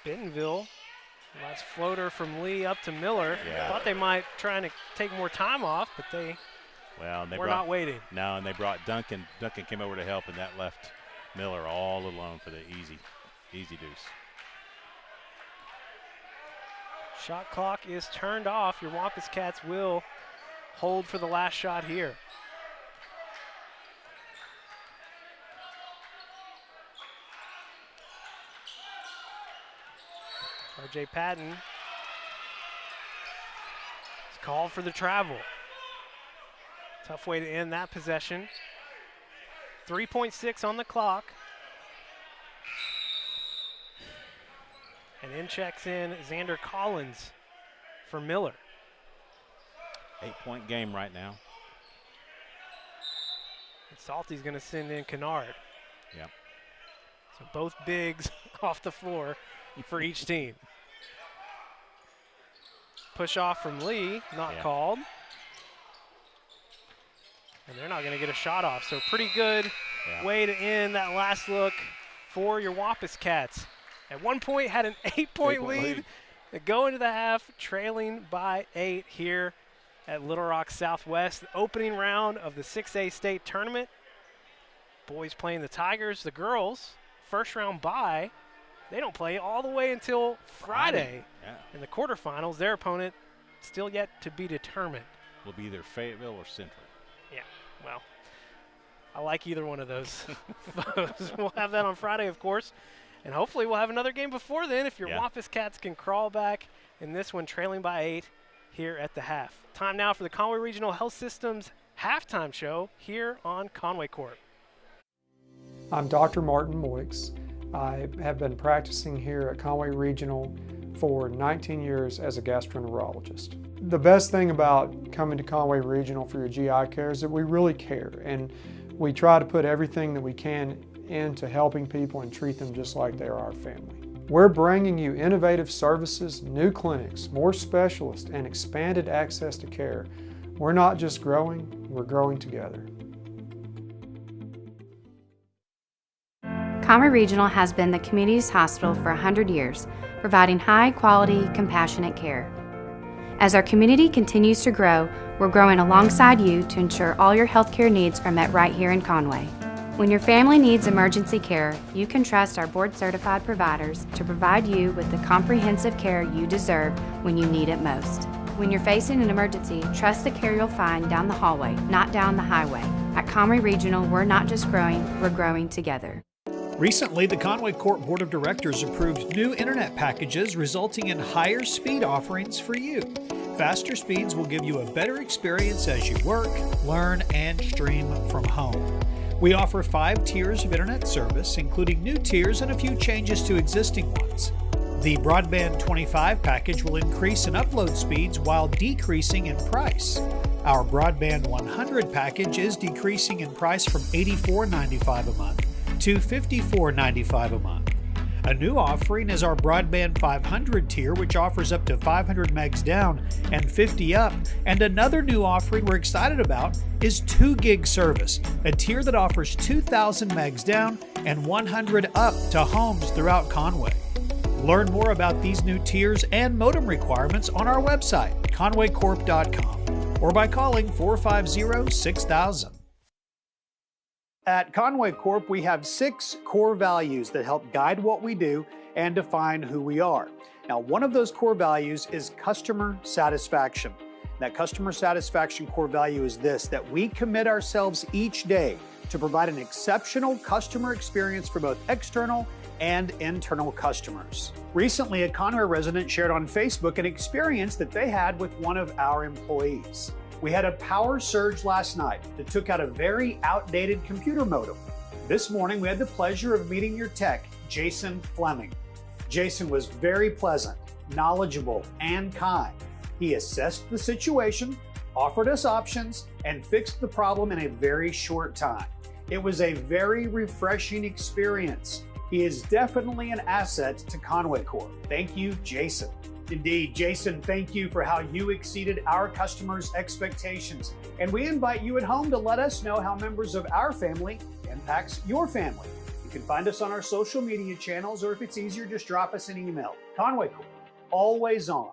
Bentonville. Last floater from Lee up to Miller.
Yeah.
Thought they might try to take more time off, but they were not waiting.
No, and they brought Duncan. Duncan came over to help, and that left Miller all alone for the easy deuce.
Shot clock is turned off. Your Wampus Cats will hold for the last shot here. R.J. Patton is called for the travel. Tough way to end that possession. 3.6 on the clock. And in checks in Xander Collins for Miller.
8-point game right now.
And Salty's going to send in Kennard.
Yep.
So both bigs off the floor for each team. Push off from Lee, not called. And they're not going to get a shot off. So pretty good way to end that last look for your Wampus Cats. At one point had an 8-point lead. They go into the half trailing by 8 here at Little Rock Southwest. The opening round of the 6A state tournament. Boys playing the Tigers. The girls, first round bye. They don't play all the way until Friday. In the quarterfinals, their opponent still yet to be determined.
Will be either Fayetteville or Central.
Yeah, well, I like either one of those foes. We'll have that on Friday, of course. And hopefully we'll have another game before then if your Wampus Cats can crawl back in this one, trailing by 8 here at the half. Time now for the Conway Regional Health Systems halftime show here on Conway Corp.
I'm Dr. Martin Moix. I have been practicing here at Conway Regional for 19 years as a gastroenterologist. The best thing about coming to Conway Regional for your GI care is that we really care, and we try to put everything that we can into helping people and treat them just like they are our family. We're bringing you innovative services, new clinics, more specialists, and expanded access to care. We're not just growing, we're growing together.
Conway Regional has been the community's hospital for 100 years, providing high-quality, compassionate care. As our community continues to grow, we're growing alongside you to ensure all your healthcare needs are met right here in Conway. When your family needs emergency care, you can trust our board-certified providers to provide you with the comprehensive care you deserve when you need it most. When you're facing an emergency, trust the care you'll find down the hallway, not down the highway. At Conway Regional, we're not just growing, we're growing together.
Recently, the Conway Corp Board of Directors approved new internet packages resulting in higher speed offerings for you. Faster speeds will give you a better experience as you work, learn, and stream from home. We offer 5 tiers of internet service, including new tiers and a few changes to existing ones. The Broadband 25 package will increase in upload speeds while decreasing in price. Our Broadband 100 package is decreasing in price from $84.95 a month to $54.95 a month. A new offering is our Broadband 500 tier, which offers up to 500 megs down and 50 up. And another new offering we're excited about is 2 gig service, a tier that offers 2,000 megs down and 100 up to homes throughout Conway. Learn more about these new tiers and modem requirements on our website, conwaycorp.com, or by calling 450-6000. At Conway Corp, we have 6 core values that help guide what we do and define who we are. Now, one of those core values is customer satisfaction. That customer satisfaction core value is this, that we commit ourselves each day to provide an exceptional customer experience for both external and internal customers. Recently, a Conway resident shared on Facebook an experience that they had with one of our employees. We had a power surge last night that took out a very outdated computer modem. This morning, we had the pleasure of meeting your tech, Jason Fleming. Jason was very pleasant, knowledgeable, and kind. He assessed the situation, offered us options, and fixed the problem in a very short time. It was a very refreshing experience. He is definitely an asset to Conway Corp. Thank you, Jason. Indeed, Jason, thank you for how you exceeded our customers' expectations. And we invite you at home to let us know how members of our family impacts your family. You can find us on our social media channels, or if it's easier, just drop us an email. Conway Corp, always on.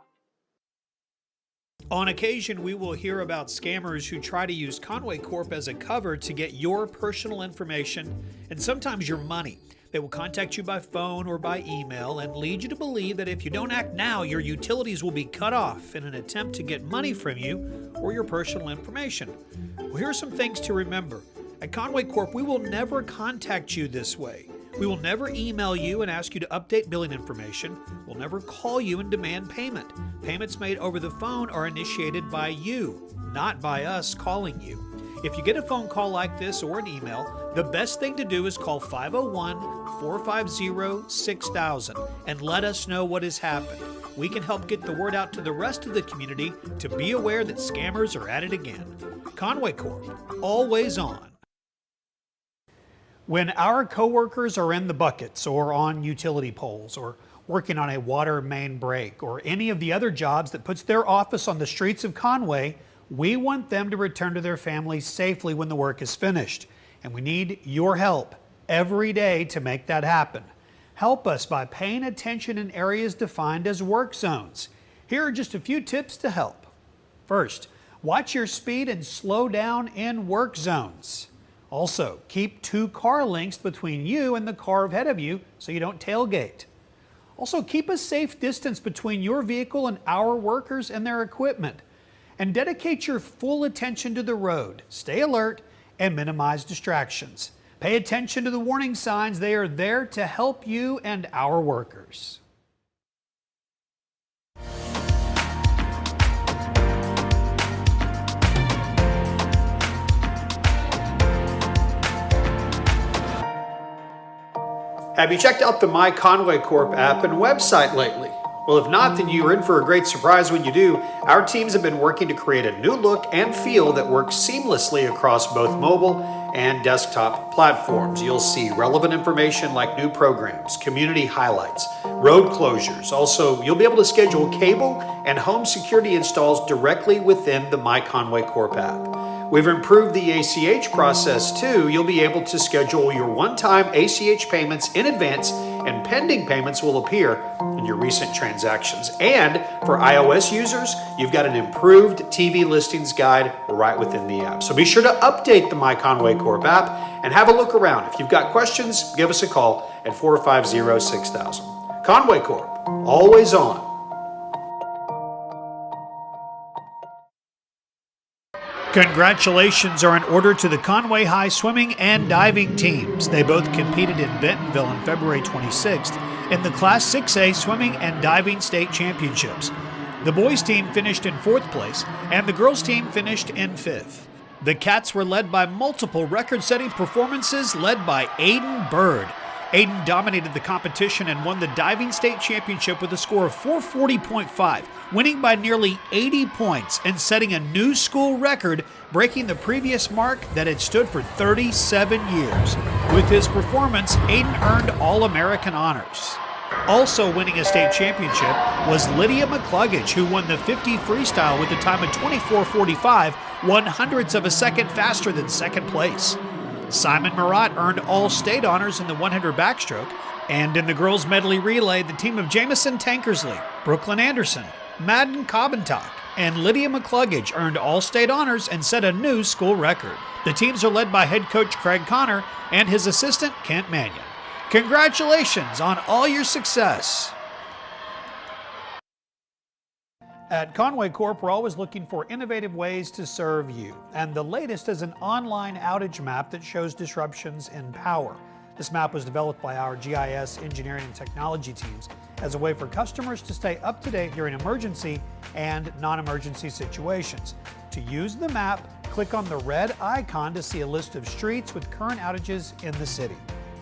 On occasion, we will hear about scammers who try to use Conway Corp as a cover to get your personal information and sometimes your money. They will contact you by phone or by email and lead you to believe that if you don't act now, your utilities will be cut off in an attempt to get money from you or your personal information. Well, here are some things to remember. At Conway Corp, we will never contact you this way. We will never email you and ask you to update billing information. We'll never call you and demand payment. Payments made over the phone are initiated by you, not by us calling you. If you get a phone call like this or an email, the best thing to do is call 501-450-6000 and let us know what has happened. We can help get the word out to the rest of the community to be aware that scammers are at it again. Conway Corp, always on. When our coworkers are in the buckets or on utility poles or working on a water main break or any of the other jobs that puts their office on the streets of Conway, we want them to return to their families safely when the work is finished. And we need your help every day to make that happen. Help us by paying attention in areas defined as work zones. Here are just a few tips to help. First, watch your speed and slow down in work zones. Also, keep 2 car lengths between you and the car ahead of you so you don't tailgate. Also, keep a safe distance between your vehicle and our workers and their equipment. And dedicate your full attention to the road. Stay alert and minimize distractions. Pay attention to the warning signs. They are there to help you and our workers. Have you checked out the My Conway Corp app and website lately? Well, if not, then you're in for a great surprise when you do. Our teams have been working to create a new look and feel that works seamlessly across both mobile and desktop platforms. You'll see relevant information like new programs, community highlights, road closures. Also, you'll be able to schedule cable and home security installs directly within the My Conway Corp app. We've improved the ACH process too. You'll be able to schedule your one-time ACH payments in advance, and pending payments will appear in your recent transactions. And for iOS users, you've got an improved TV listings guide right within the app. So be sure to update the My Conway Corp app and have a look around. If you've got questions, give us a call at 450-6000. Conway Corp, always on. Congratulations are in order to the Conway High swimming and diving teams. They both competed in Bentonville on February 26th in the Class 6A Swimming and Diving State Championships. The boys' team finished in 4th place, and the girls' team finished in 5th. The Cats were led by multiple record-setting performances led by Aiden Bird. Aiden dominated the competition and won the Diving State Championship with a score of 440.5, winning by nearly 80 points and setting a new school record, breaking the previous mark that had stood for 37 years. With his performance, Aiden earned All-American honors. Also winning a state championship was Lydia McCluggage, who won the 50 freestyle with a time of 24:45, 1/100th of a second faster than second place. Simon Murat earned all state honors in the 100 backstroke, and in the girls medley relay, the team of Jamison Tankersley, Brooklyn Anderson, Madden Cobbentock, and Lydia McCluggage earned all state honors and set a new school record. The teams are led by head coach Craig Connor and his assistant Kent Mannion. Congratulations on all your success. At Conway Corp, we're always looking for innovative ways to serve you. And the latest is an online outage map that shows disruptions in power. This map was developed by our GIS engineering and technology teams as a way for customers to stay up to date during emergency and non-emergency situations. To use the map, click on the red icon to see a list of streets with current outages in the city.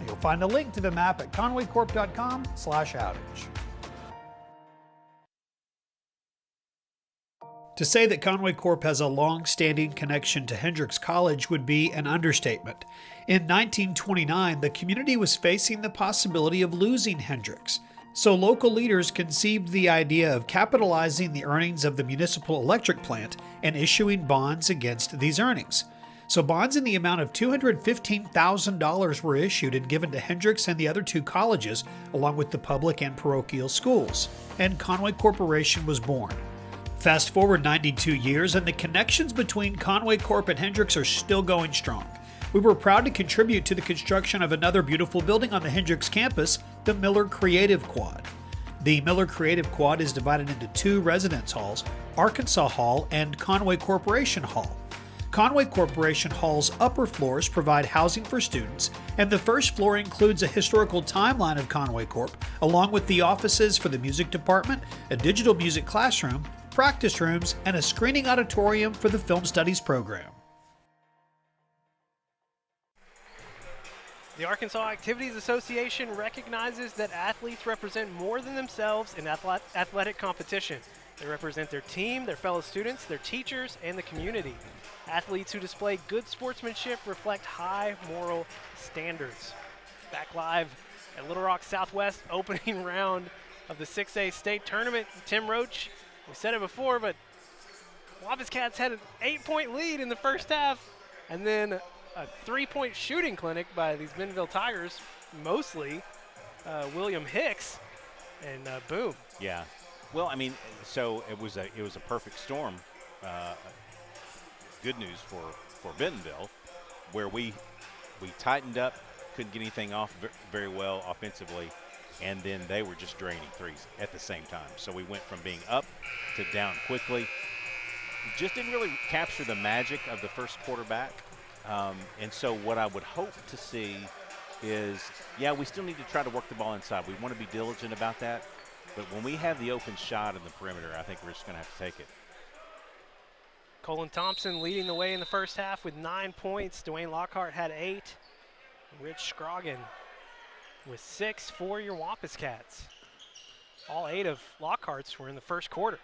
You'll find a link to the map at conwaycorp.com/outage. To say that Conway Corp has a long-standing connection to Hendrix College would be an understatement. In 1929, the community was facing the possibility of losing Hendrix. So local leaders conceived the idea of capitalizing the earnings of the municipal electric plant and issuing bonds against these earnings. So bonds in the amount of $215,000 were issued and given to Hendrix and the other two colleges, along with the public and parochial schools, and Conway Corporation was born. Fast forward 92 years, and the connections between Conway Corp and Hendrix are still going strong. We were proud to contribute to the construction of another beautiful building on the Hendrix campus, the Miller Creative Quad. The Miller Creative Quad is divided into two residence halls, Arkansas Hall and Conway Corporation Hall. Conway Corporation Hall's upper floors provide housing for students, and the first floor includes a historical timeline of Conway Corp, along with the offices for the music department, a digital music classroom, practice rooms, and a screening auditorium for the film studies program.
The Arkansas Activities Association recognizes that athletes represent more than themselves in athletic competition. They represent their team, their fellow students, their teachers, and the community. Athletes who display good sportsmanship reflect high moral standards. Back live at Little Rock Southwest opening round of the 6A state tournament. Tim Roach, we said it before, but Wampus Cats had an 8-point lead in the first half, and then a 3-point shooting clinic by these Bentonville Tigers, mostly William Hicks, and boom.
Yeah. Well, I mean, so it was a perfect storm. Good news for Bentonville, where we tightened up, couldn't get anything off very well offensively, and then they were just draining threes at the same time. So we went from being up to down quickly. Just didn't really capture the magic of the first quarterback. And so what I would hope to see is, yeah, we still need to try to work the ball inside. We want to be diligent about that. But when we have the open shot in the perimeter, I think we're just going to have to take it.
Colin Thompson leading the way in the first half with 9 points. Dwayne Lockhart had 8. Rich Scroggin with 6 for your Wampus Cats. All 8 of Lockhart's were in the first quarter.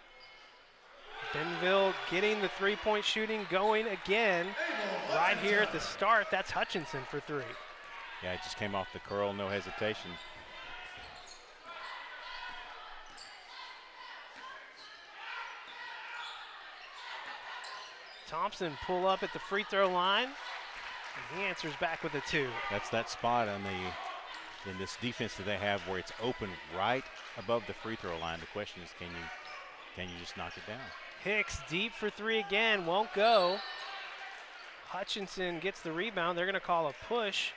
Bentonville getting the 3-point shooting going again right here at the start. That's Hutchinson for 3.
Yeah, it just came off the curl, no hesitation.
Thompson pull up at the free throw line, and he answers back with a 2.
That's that spot in this defense that they have where it's open right above the free throw line. The question is, can you just knock it down?
Hicks deep for 3 again, won't go. Hutchinson gets the rebound. They're going to call a push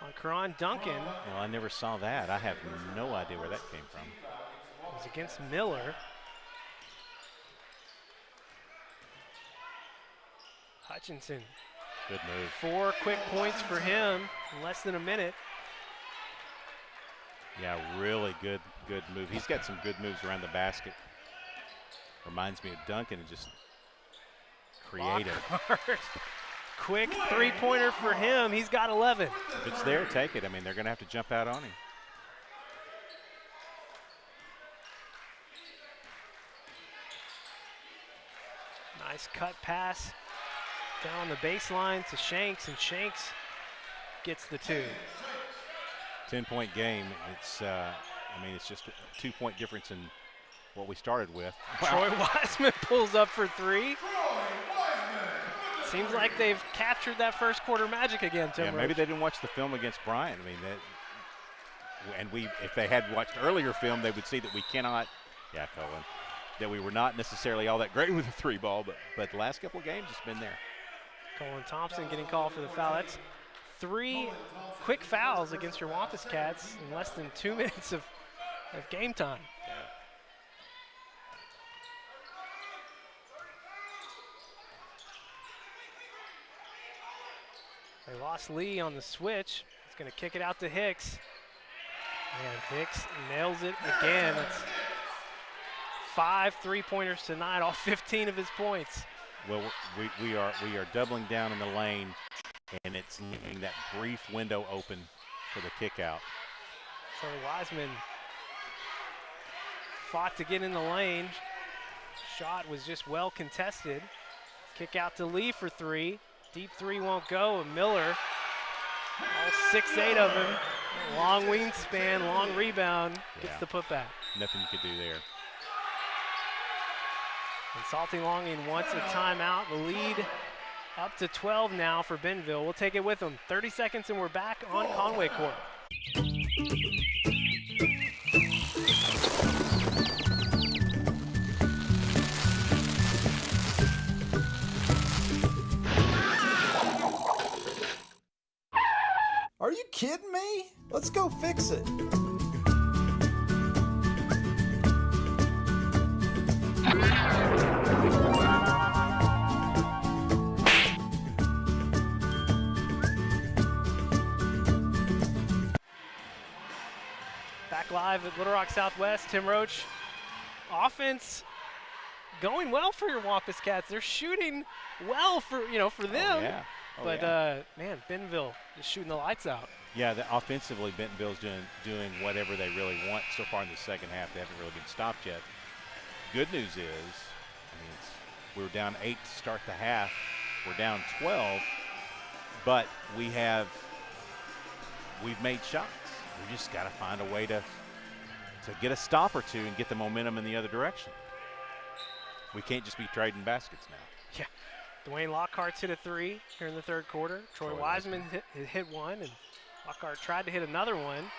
on Karan Duncan.
Well, I never saw that. I have no idea where that came from.
It was against Miller. Hutchinson.
Good move.
4 quick points for him in less than a minute.
Yeah, really good move. He's got some good moves around the basket. Reminds me of Duncan, and just creative.
Quick 3-pointer for him. He's got 11.
If it's there, take it. I mean, they're going to have to jump out on him.
Nice cut pass down the baseline to Shanks, and Shanks gets the 2.
10-point game. It's, I mean, it's just a 2-point difference in what we started with.
Troy Wiseman pulls up for three. Seems like they've captured that first quarter magic again, Tim.
Yeah, maybe they didn't watch the film against Bryant. I mean, if they had watched earlier film, they would see that we cannot, Colin, that we were not necessarily all that great with the 3 ball, but the last couple of games it's been there.
Colin Thompson getting called for the foul. That's 3 quick fouls against your Wampus Cats in less than 2 minutes of game time.
Yeah.
They lost Lee on the switch. He's going to kick it out to Hicks. And Hicks nails it again. It's 5 3-pointers tonight, all 15 of his points.
Well, we are doubling down in the lane, and it's leaving that brief window open for the kick out.
So Wiseman fought to get in the lane. Shot was just well contested. Kick out to Lee for 3. Deep 3 won't go, and Miller, all 6'8" of him. Long wingspan, long rebound, gets the putback.
Nothing you could do there.
And Salty Longing wants a timeout. The lead up to 12 now for Bentonville. We'll take it with them. 30 seconds and we're back on Conway Corp.
Are you kidding me? Let's go fix it.
Back live at Little Rock Southwest. Tim Roach. Offense going well for your Wampus Cats. They're shooting well for them. But man, Bentonville is shooting the lights out.
Yeah, offensively, Bentonville's doing whatever they really want so far in the second half. They haven't really been stopped yet. Good news is, we were down 8 to start the half. We're down 12, but we've made shots. We just got to find a way to get a stop or two and get the momentum in the other direction. We can't just be trading baskets now.
Yeah. Dwayne Lockhart's hit a 3 here in the third quarter. Troy Wiseman hit one, and Lockhart tried to hit another one.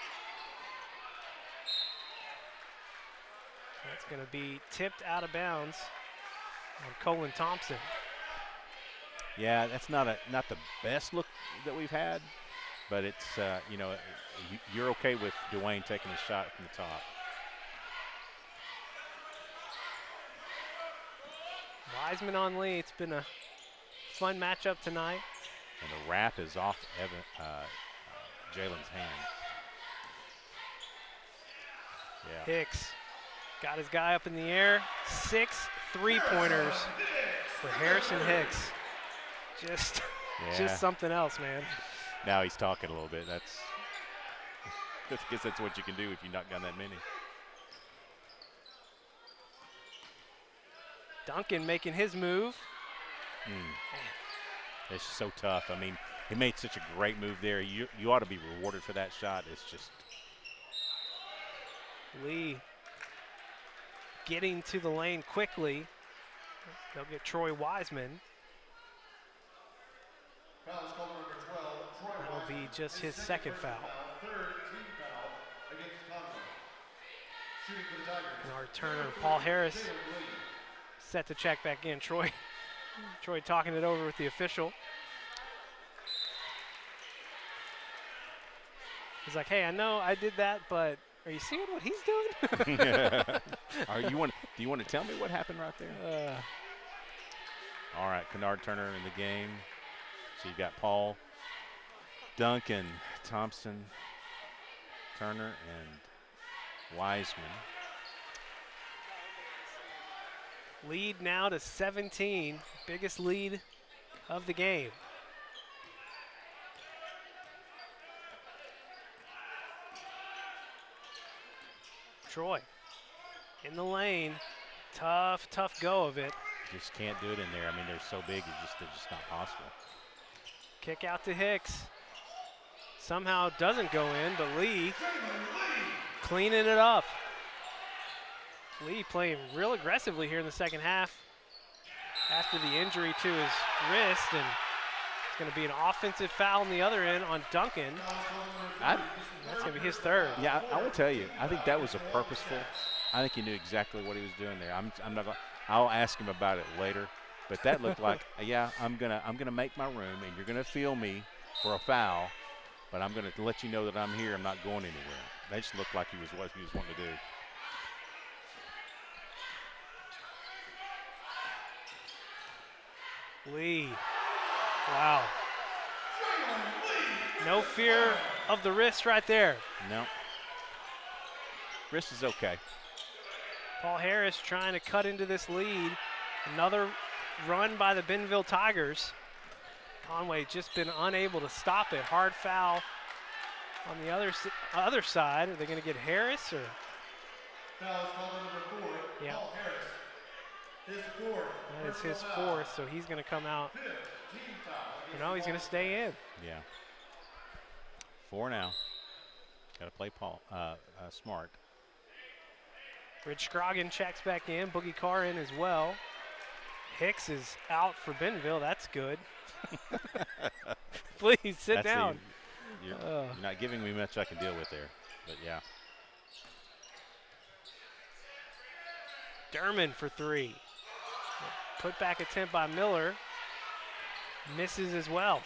That's going to be tipped out of bounds on Colin Thompson.
Yeah, that's not the best look that we've had, but it's you're okay with Dwayne taking a shot from the top.
Wiseman on Lee. It's been a fun matchup tonight.
And the wrap is off Jalen's hand. Yeah.
Hicks got his guy up in the air. 6 3-pointers for Harrison Hicks. Just something else, man.
Now he's talking a little bit. I guess that's what you can do if you knock down that many.
Duncan making his move.
It's so tough. I mean, he made such a great move there. You ought to be rewarded for that shot. It's just
Lee getting to the lane quickly. They'll get Troy Wiseman. That'll be just his second foul. Kennard Turner, Paul Harris set to check back in. Troy talking it over with the official. He's like, hey, I know I did that, but are you seeing what he's doing?
Do you want to tell me what happened right there? All right, Kennard Turner in the game. So you've got Paul, Duncan, Thompson, Turner, and Wiseman.
Lead now to 17, biggest lead of the game. Troy in the lane, tough go of it.
Just can't do it in there. I mean, they're so big, they're just not possible.
Kick out to Hicks. somehow doesn't go in, but Lee cleaning it up. Lee playing real aggressively here in the second half after the injury to his wrist, and it's going to be an offensive foul on the other end on Duncan. That's going to be his third.
Yeah, I will tell you, I think that was a purposeful. I think he knew exactly what he was doing there. I'm not. I'll ask him about it later, but that looked like, yeah, I'm gonna make my room, and you're gonna feel me for a foul, but I'm gonna let you know that I'm here. I'm not going anywhere. That just looked like he was what he was wanting to do.
Lee, wow. No fear of the wrist right there.
No. Wrist is okay.
Paul Harris trying to cut into this lead. Another run by the Bentonville Tigers. Conway just been unable to stop it. Hard foul on the other side. Are they going to get Harris or?
Foul is called on number 4.
Yeah.
Paul Harris. His fourth.
That is his fourth, so he's going to come out. No, he's going to stay in.
Yeah. 4 now. Got to play Paul smart.
Rich Scroggin checks back in. Boogie Carr in as well. Hicks is out for Bentonville. That's good. Please sit down.
You're not giving me much I can deal with there, but yeah.
Derman for 3. Put back attempt by Miller. Misses as well.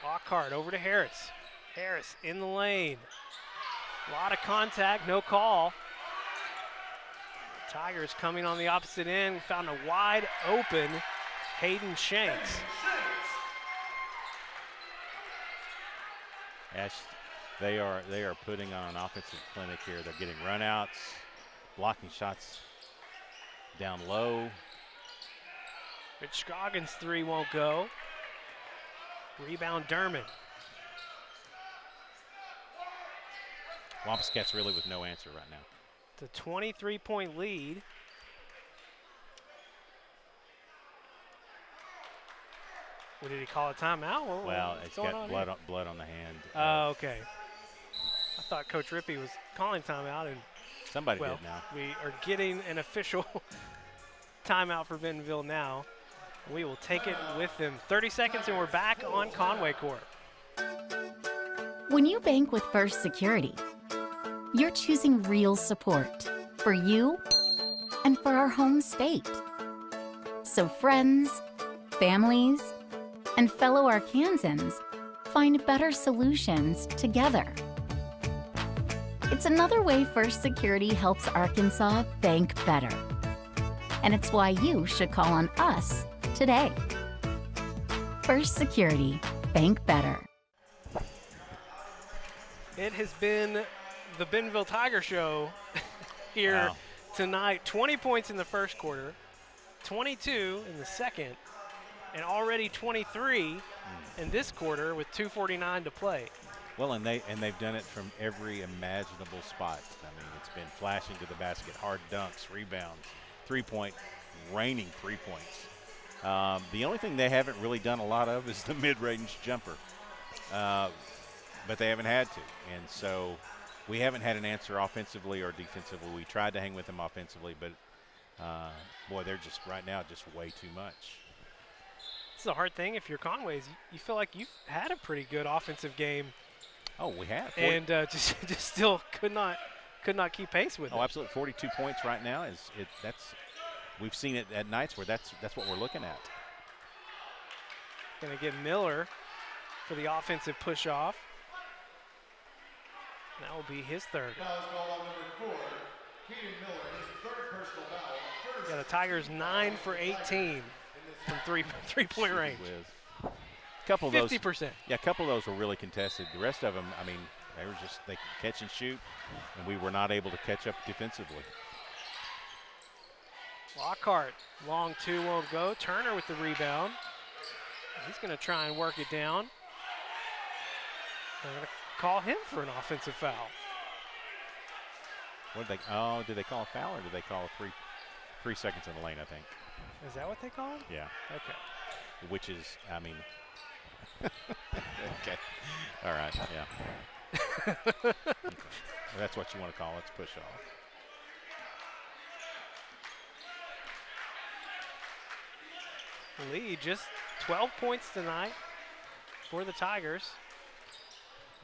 Lockhart over to Harris. Harris in the lane. A lot of contact, no call. Tigers coming on the opposite end. Found a wide open Hayden Shanks.
They are putting on an offensive clinic here. They're getting runouts, blocking shots down low.
Rich Scroggins' 3 won't go. Rebound Derman.
Wampus Cats really with no answer right now.
It's a 23-point lead. What did he call a timeout?
Well, it's got blood on the hand.
Oh, okay. I thought Coach Rippey was calling timeout, and
somebody did now.
We are getting an official timeout for Bentonville now. We will take it with them. 30 seconds, and we're back on Conway Corp.
When you bank with First Security, you're choosing real support for you and for our home state. So friends, families, and fellow Arkansans find better solutions together. It's another way First Security helps Arkansas bank better. And it's why you should call on us today. First Security, bank better.
It has been the Bentonville Tiger Show here tonight. 20 points in the first quarter, 22 in the second, and already 23 in this quarter with 2:49 to play.
Well, and they've done it from every imaginable spot. I mean, it's been flashing to the basket, hard dunks, rebounds, 3-point, raining 3 points. The only thing they haven't really done a lot of is the mid-range jumper, but they haven't had to, and so we haven't had an answer offensively or defensively. We tried to hang with them offensively, but boy, they're just right now just way too much.
It's the hard thing if you're Conway's. You feel like you've had a pretty good offensive game.
Oh, we have.
And just still could not keep pace with it.
Oh, absolutely. 42 points right now we've seen it at nights where that's what we're looking at.
Gonna get Miller for the offensive push off. That will be his third. Yeah, the Tigers 9 for 18 from three-point range.
A couple of those,
50%.
Yeah, a couple of those were really contested. The rest of them, I mean, they catch and shoot, and we were not able to catch up defensively.
Lockhart, long 2 won't go. Turner with the rebound. He's going to try and work it down. They're going to call him for an offensive foul.
Did they call a foul or did they call 3 seconds in the lane, I think.
Is that what they called?
Yeah.
Okay.
Which is, I mean, Okay. All right. Yeah. Okay. That's what you want to call it. It's push off.
Lead just 12 points tonight for the Tigers.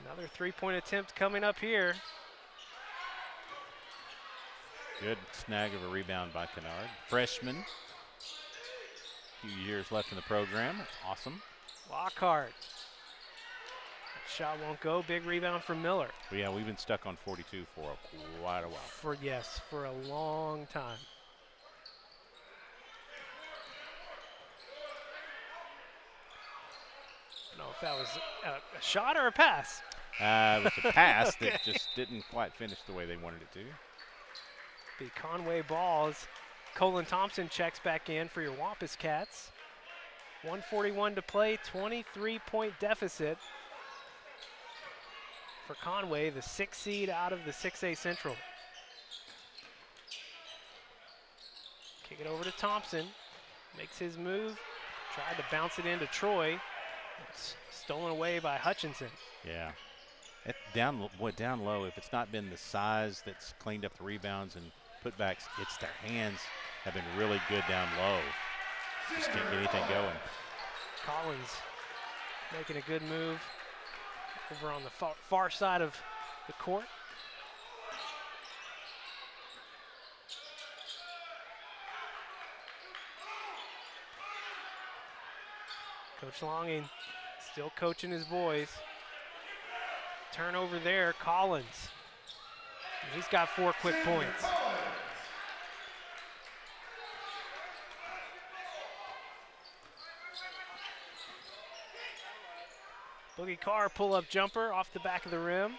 Another 3-point attempt coming up here.
Good snag of a rebound by Kennard. Freshman. A few years left in the program. That's awesome.
Lockhart. Shot won't go. Big rebound from Miller.
But yeah, we've been stuck on 42 for quite a while.
For a long time. I don't know if that was a shot or a pass.
It was a pass that just didn't quite finish the way they wanted it to.
The Conway ball as Colin Thompson checks back in for your Wampus Cats. 1:41 to play, 23-point deficit for Conway, the 6th seed out of the 6A Central. Kick it over to Thompson, makes his move, tried to bounce it into Troy. It's stolen away by Hutchinson.
Yeah. Down low, if it's not been the size that's cleaned up the rebounds and putbacks, it's their hands have been really good down low. Just can't get anything going.
Collins making a good move over on the far side of the court. Coach Longing still coaching his boys. Turnover there, Collins. He's got 4 quick points. Boogie Carr pull-up jumper off the back of the rim.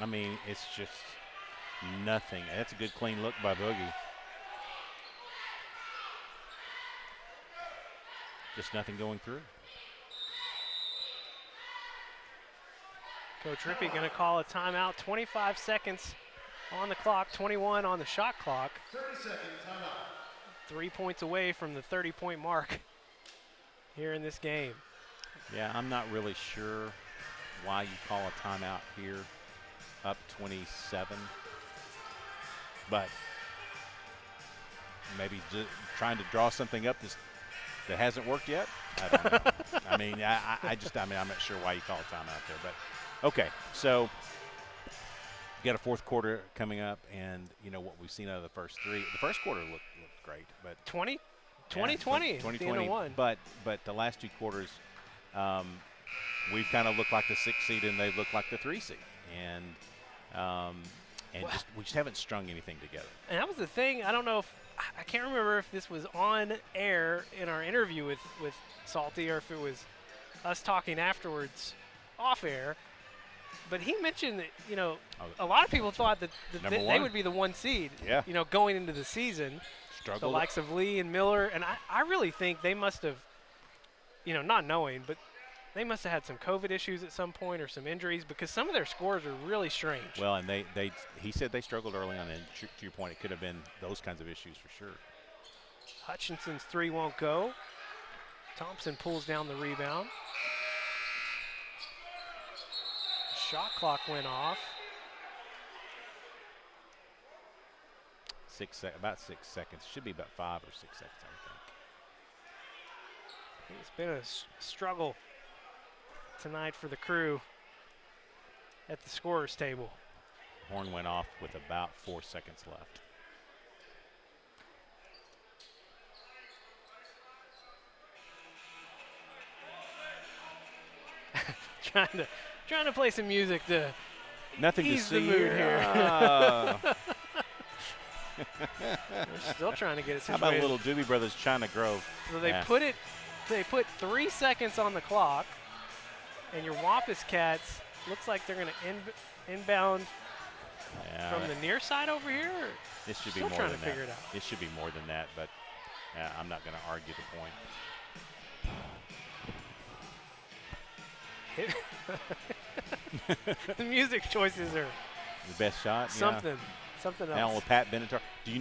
I mean, it's just nothing. That's a good clean look by Boogie. Just nothing going through.
Coach Rippey going to call a timeout. 25 seconds on the clock, 21 on the shot clock.
30 seconds, timeout.
3 points away from the 30-point mark here in this game.
Yeah, I'm not really sure why you call a timeout here, up 27. But maybe just trying to draw something up that hasn't worked yet. I don't know. I mean, I'm not sure why you call a timeout there. But okay, so you got a fourth quarter coming up, and you know what we've seen out of the first three. The first quarter looked great, but
2020,
2020. But the last 2 quarters. We've kind of looked like the 6th seed and they've looked like the 3 seed, and we just haven't strung anything together.
And that was the thing. I can't remember if this was on air in our interview with Salty or if it was us talking afterwards off air. But he mentioned that a lot of people thought that they would be the 1 seed.
Yeah.
Going into the season.
Struggled.
The likes of Lee and Miller, and I really think they must have. Not knowing, but they must have had some COVID issues at some point or some injuries because some of their scores are really strange.
Well, and he said they struggled early on, and to your point, it could have been those kinds of issues for sure.
Hutchinson's 3 won't go. Thompson pulls down the rebound. Shot clock went off.
About 6 seconds. Should be about 5 or 6 seconds, I think.
It's been a struggle tonight for the crew at the scorer's table.
Horn went off with about 4 seconds
left. trying to play some music to
Nothing
ease
to see
the mood here. We're still trying to get it situated.
How about little Doobie Brothers China Grove?
So they put 3 seconds on the clock, and your Wampus Cats looks like they're going to inbound from the near side over here.
This should be
still
more
trying
than
to
that.
figure it out.
It should be more than that, but I'm not going to argue
the point. The music choices are
the best shot.
Something else.
Now with Pat Benatar. Do you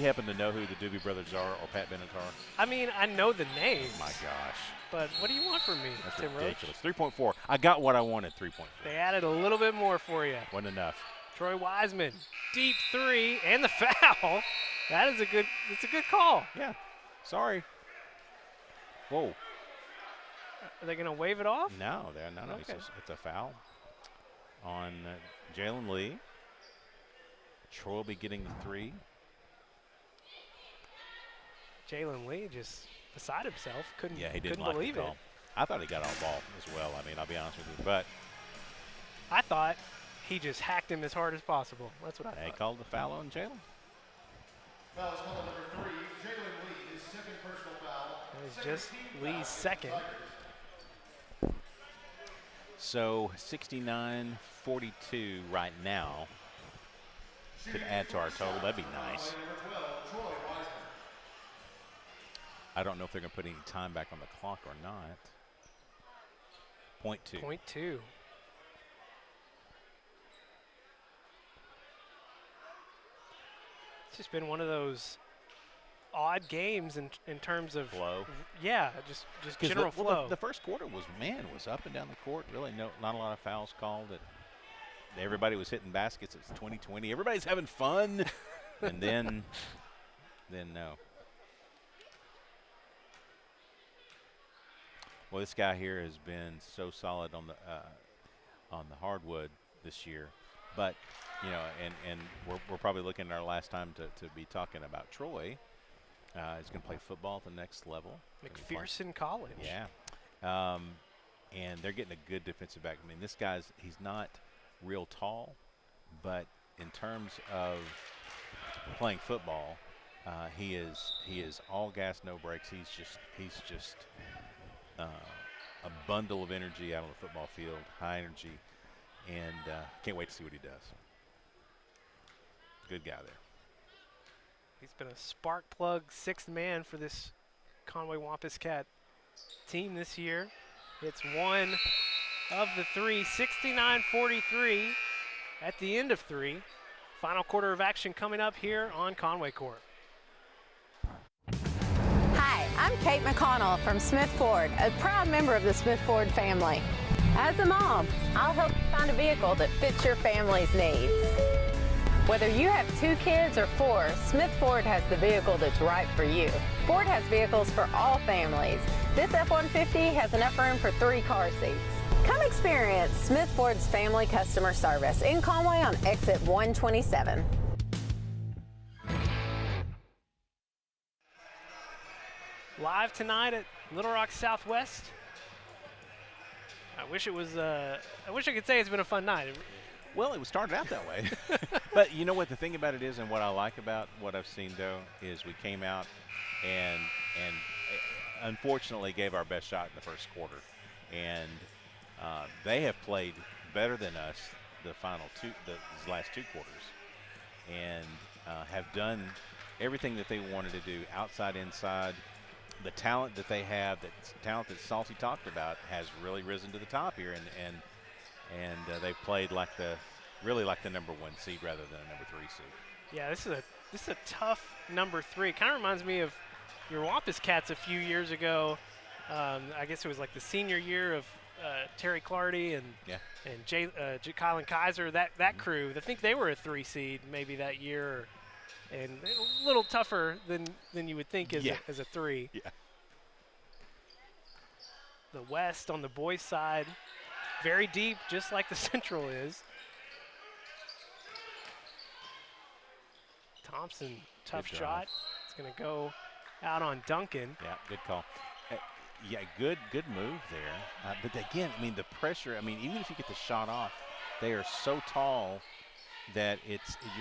happen to know who the Doobie Brothers are or Pat Bennett are?
I mean, I know the names.
Oh my gosh.
But what do you want from me,
That's
Tim
ridiculous. 3.4. I got what I wanted, 3.4.
They added a little bit more for you.
Wasn't enough.
Troy Wiseman, deep three, and the foul. It's a good call.
Yeah. Sorry. Whoa.
Are they going to wave it off?
No, they're not. No,
Okay.
It's a foul on Jalen Lee. Troy will be getting the three.
Jalen Lee just beside himself. Couldn't
Couldn't believe it. I thought he got all ball as well. I mean, I'll be honest with you. But
I thought he just hacked him as hard as possible. That's what I thought.
They called the foul on Jalen.
Foul is called number 3, Jalen Lee, his second personal foul.
That is just Lee's second.
So 69-42 right now could add to our total. That'd be nice. I don't know if they're going to put any time back on the clock or not. Point two.
It's just been one of those odd games in terms of
flow.
Yeah, just general flow.
The first quarter was up and down the court. Really, not a lot of fouls called. Everybody was hitting baskets. It's 2020. Everybody's having fun, and then no. Well, this guy here has been so solid on the hardwood this year, but and we're probably looking at our last time to be talking about Troy. He's going to play football at the next level.
McPherson College.
Yeah, and they're getting a good defensive back. I mean, this he's not real tall, but in terms of playing football, he is all gas, no brakes. He's just a bundle of energy out on the football field, high energy, and can't wait to see what he does. Good guy there.
He's been a spark plug sixth man for this Conway Wampus Cat team this year. It's one of the three, 69-43 at the end of three. Final quarter of action coming up here on Conway Corp.
Hi, I'm Kate McConnell from Smith Ford, a proud member of the Smith Ford family. As a mom, I'll help you find a vehicle that fits your family's needs. Whether you have 2 kids or 4, Smith Ford has the vehicle that's right for you. Ford has vehicles for all families. This F-150 has enough room for 3 car seats. Come experience Smith Ford's family customer service in Conway on exit 127.
Live tonight at Little Rock Southwest. I wish it was. I wish I could say it's been a fun night.
Well, it started out that way. But you know what the thing about it is, and what I like about what I've seen, though, is we came out and unfortunately gave our best shot in the first quarter. And they have played better than us the last 2 quarters, and have done everything that they wanted to do, outside, inside. The talent that they have, that Salty talked about, has really risen to the top here, and they've played really like the number 1 seed rather than a number 3 seed.
Yeah, this is a tough number 3. Kind of reminds me of your Wampus Cats a few years ago. I guess it was like the senior year of Terry Clardy and Kylan Kaiser, that crew. I think they were a 3 seed maybe that year, and a little tougher than you would think as a 3.
Yeah.
The West on the boys' side, very deep, just like the Central is. Thompson, tough shot. It's going to go out on Duncan.
Yeah, good call. Yeah, good move there. But again, I mean, the pressure, I mean, even if you get the shot off, they are so tall that you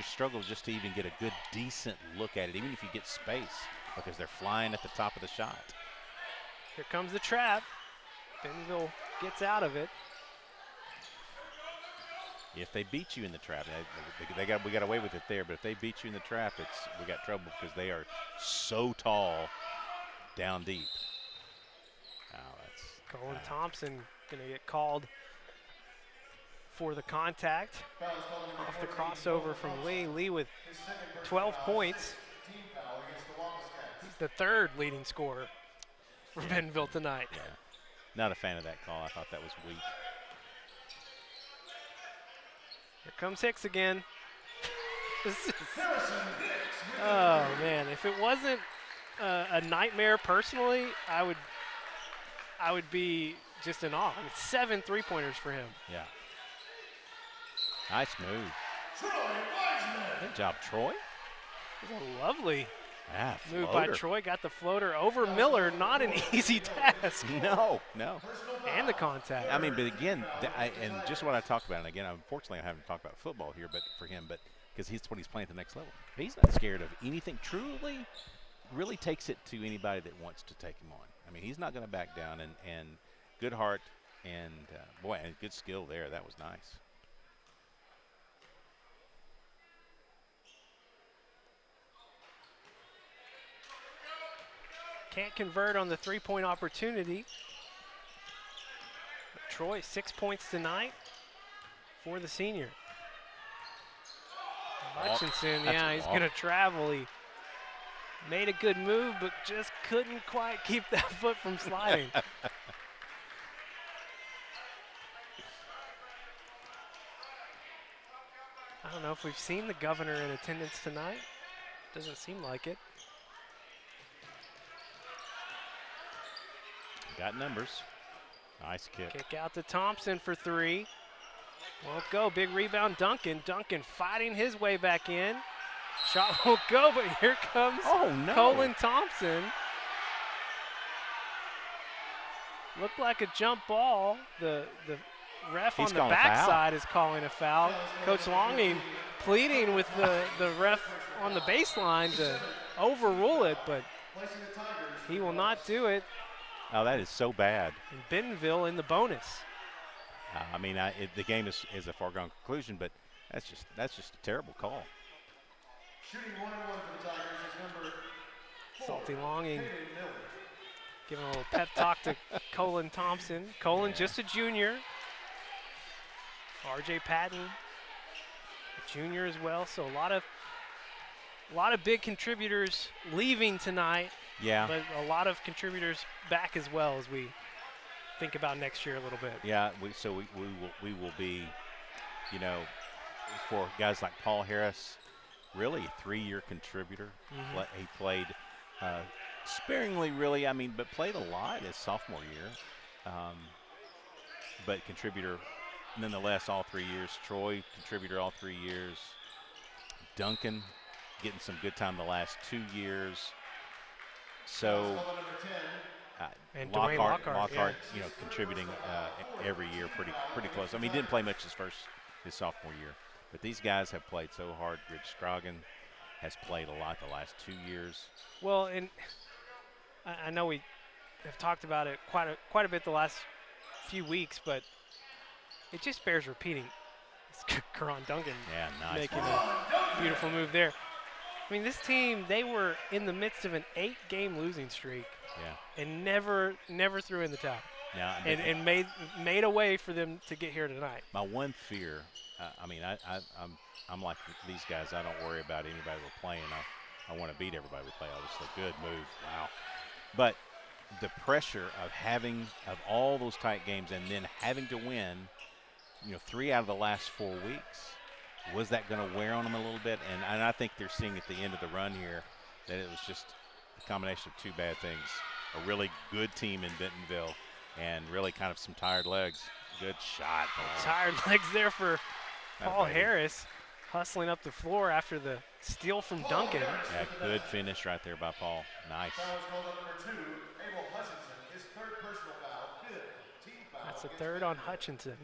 struggle just to even get a good, decent look at it, even if you get space, because they're flying at the top of the shot.
Here comes the trap. Bentonville gets out of it.
If they beat you in the trap, we got away with it there, but if they beat you in the trap, we got trouble because they are so tall down deep.
Colin Thompson going to get called for the contact. Off the crossover from Lee. Lee with 12 points. He's the third leading scorer for Bentonville tonight.
Yeah. Not a fan of that call. I thought that was weak.
Here comes Hicks again. Oh, man. If it wasn't a nightmare personally, I would be just in awe. I mean, 7 3-pointers for him.
Yeah. Nice move. Good job, Troy.
It was a lovely move by
floater.
Troy. Got the floater over Miller. Not an easy task.
No.
And the contact.
I mean, but again, and just what I talked about, and again, unfortunately, I haven't talked about football here, but for him, but because he's what he's playing at the next level. He's not scared of anything. Truly, really takes it to anybody that wants to take him on. I mean, he's not going to back down, and good heart, and boy, and good skill there. That was nice.
Can't convert on the 3-point opportunity. But Troy, 6 points tonight for the senior. Hutchinson, yeah, he's going to travel. He made a good move, but just couldn't quite keep that foot from sliding. I don't know if we've seen the governor in attendance tonight. Doesn't seem like it.
Got numbers. Nice kick.
Kick out to Thompson for 3. Won't go. Big rebound, Duncan. Duncan fighting his way back in. Shot won't go, but here comes Colin Thompson. Looked like a jump ball. The ref on the backside is calling a foul. Coach Longing pleading with the ref on the baseline to overrule it, but he will not do it.
Oh, that is so bad.
And Bentonville in the bonus.
I mean, the game is a foregone conclusion, but that's just a terrible call.
Shooting 1-1 for the Tigers is number 4.
Salty Longing giving a little pep talk to Colin Thompson. Colin, just a junior. R.J. Patton, a junior as well. So a lot of big contributors leaving tonight.
Yeah.
But a lot of contributors back as well as we think about next year a little bit.
Yeah. We will be, you know, for guys like Paul Harris, really a 3-year contributor.
Mm-hmm.
He played sparingly, really. I mean, but played a lot his sophomore year. But contributor nonetheless all 3 years. Troy, contributor all 3 years. Duncan getting some good time the last 2 years. So
and
Lockhart,
yeah.
you know, contributing every year pretty close. I mean, he didn't play much his sophomore year, but these guys have played so hard. Rich Scroggin has played a lot the last 2 years.
Well, and I know we have talked about it quite a bit the last few weeks, but it just bears repeating. It's Karan Duncan making a beautiful move there. I mean, this team, they were in the midst of an 8-game losing streak and never threw in the towel.
Yeah,
and made a way for them to get here tonight.
My one fear, I mean, I'm like these guys. I don't worry about anybody we're playing. I want to beat everybody we play. Obviously, good move. Wow. But the pressure of all those tight games and then having to win, you know, 3 out of the last 4 weeks. Was that going to wear on them a little bit? And I think they're seeing at the end of the run here that it was just a combination of 2 bad things. A really good team in Bentonville and really kind of some tired legs. Good shot.
Tired legs there for Paul Harris, hustling up the floor after the steal from Duncan.
Yeah, good finish right there by Paul. Nice.
That's a third on Hutchinson.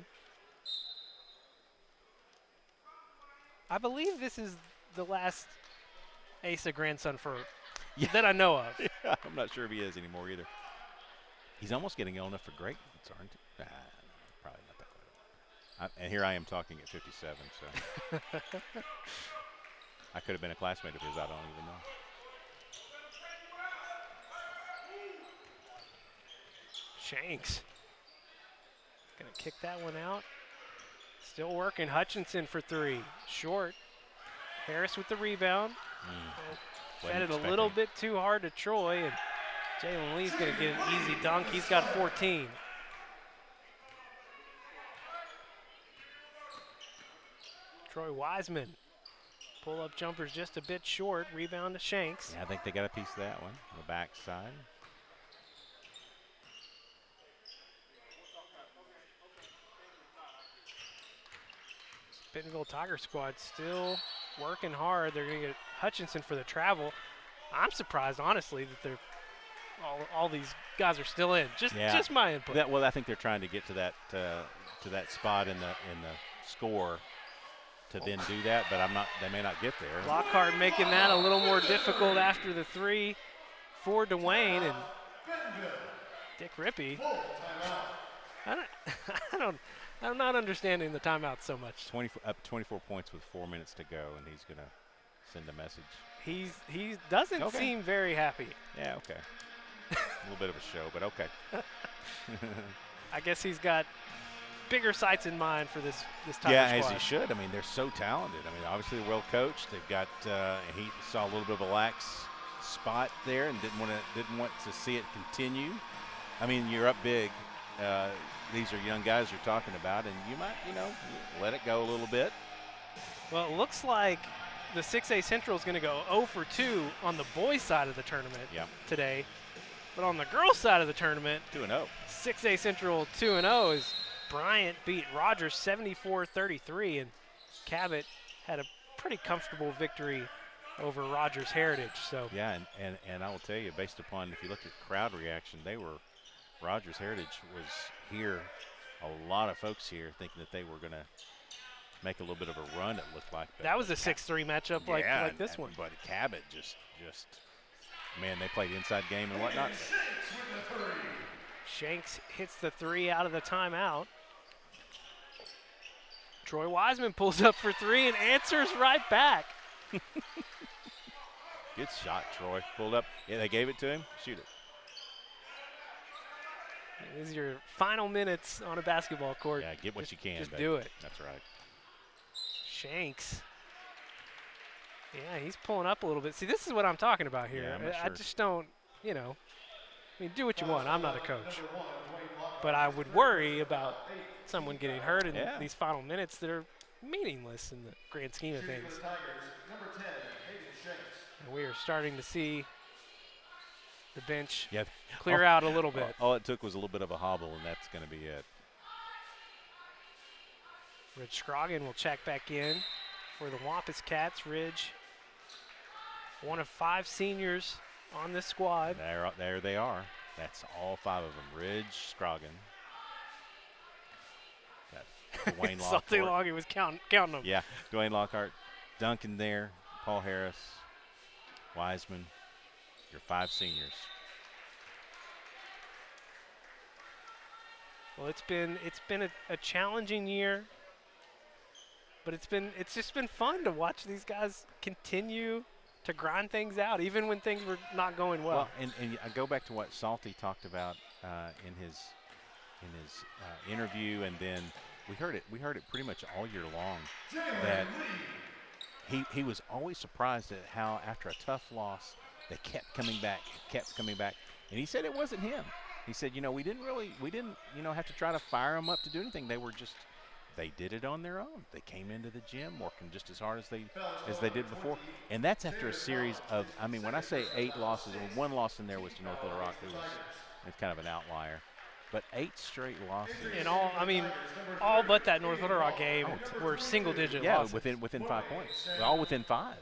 I believe this is the last Asa grandson that I know of.
Yeah, I'm not sure if he is anymore either. He's almost getting old enough for greatness, aren't he? Probably not that good. And here I am talking at 57, so. I could have been a classmate of his, I don't even know.
Shanks. Gonna kick that one out. Still working. Hutchinson for three. Short. Harris with the rebound. Fed it a little bit too hard to Troy, and Jalen Lee's going to get an easy dunk. He's got 14. Troy Wiseman. Pull-up jumper's just a bit short. Rebound to Shanks.
Yeah, I think they got a piece of that one on the backside.
Bentonville Tiger squad still working hard. They're going to get Hutchinson for the travel. I'm surprised, honestly, that they're all these guys are still in. Just my input.
Well, I think they're trying to get to that spot in the score to then do that, but they may not get there.
Lockhart making that a little more difficult after the three for Dwayne, and Dick Rippey. I'm not understanding the timeout so much.
24 points with 4 minutes to go, and he's going to send a message.
He doesn't seem very happy.
Yeah, okay. A little bit of a show, but okay.
I guess he's got bigger sights in mind for this Tiger
yeah,
squad.
as he should. I mean, they're so talented. I mean, obviously they're well coached. They've got he saw a little bit of a lax spot there and didn't want to see it continue. I mean, you're up big. These are young guys you're talking about, and you might, let it go a little bit.
Well, it looks like the 6A Central is going to go 0 for 2 on the boys' side of the tournament today. But on the girls' side of the tournament,
2-0.
6A Central 2-0 as Bryant beat Rogers 74-33, and Cabot had a pretty comfortable victory over Rogers Heritage. So
yeah, and I will tell you, based upon if you look at crowd reaction, Rogers Heritage was here. A lot of folks here thinking that they were going to make a little bit of a run. It looked like
that was a 6-3 matchup like this one.
But Cabot just man, they played inside game and whatnot.
Shanks hits the three out of the timeout. Troy Wiseman pulls up for three and answers right back.
Good shot, Troy. Pulled up. Yeah, they gave it to him. Shoot it.
This is your final minutes on a basketball court.
Yeah, get what you can.
Just
baby.
do it.
That's right.
Shanks. Yeah, he's pulling up a little bit. See, this is what I'm talking about here.
Yeah,
I just don't, I mean, do what you want. I'm not a coach. But I would worry about someone getting hurt in these final minutes that are meaningless in the grand scheme of things. And we are starting to see the bench clear out a little bit.
All it took was a little bit of a hobble, and that's going to be it.
Ridge Scroggin will check back in for the Wampus Cats. Ridge, one of 5 seniors on this squad.
There they are. That's all 5 of them. Ridge, Scroggin. Got Dwayne Lockhart.
Something long he was counting them.
Yeah, Dwayne Lockhart, Duncan there, Paul Harris, Wiseman. Your 5 seniors.
Well, it's been a challenging year, but it's just been fun to watch these guys continue to grind things out, even when things were not going well.
And I go back to what Salty talked about in his interview, and then we heard it pretty much all year long that he was always surprised at how after a tough loss they kept coming back, and he said it wasn't him. He said, we didn't have to try to fire them up to do anything. They did it on their own. They came into the gym working just as hard as they did before. And that's after a series of, I mean, when I say 8 losses, one loss in there was to North Little Rock. It's kind of an outlier. But 8 straight losses.
And all but that North Little Rock game were single-digit losses.
Yeah, within 5 points. All within 5.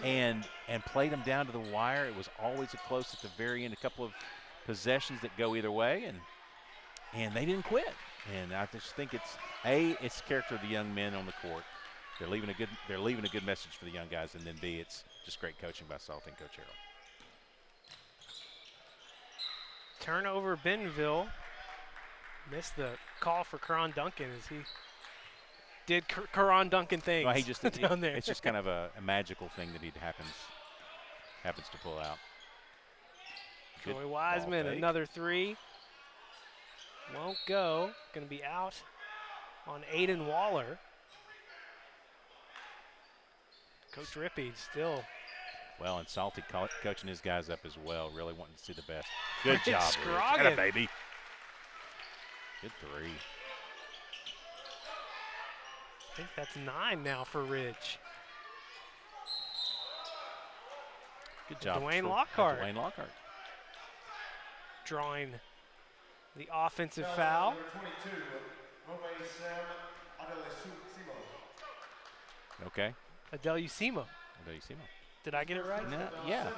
And played them down to the wire. It was always a close at the very end, a couple of possessions that go either way, and they didn't quit. And I just think it's the character of the young men on the court. They're leaving a good message for the young guys, and then B, it's just great coaching by Salty and Coach Harrell.
Turnover, Bentonville. Missed the call for Karan Duncan as he did Karan Duncan things.
Well, he just
down there.
It's just kind of a magical thing that he happens to pull out.
Troy Wiseman, another 3. Won't go. Going to be out on Aiden Waller. Coach Rippey still.
Well, and Salty coaching his guys up as well, really wanting to see the best. Good job,
Scroggin.
Ridge. Atta baby. Good three.
I think that's 9 now for Ridge.
Good job.
Dwayne Lockhart.
Dwayne Lockhart.
Drawing the offensive foul.
Number 22, Romain Sam Adelisimo.
Okay.
Adelusimo.
Adelusimo.
Did I get it right?
No, yeah.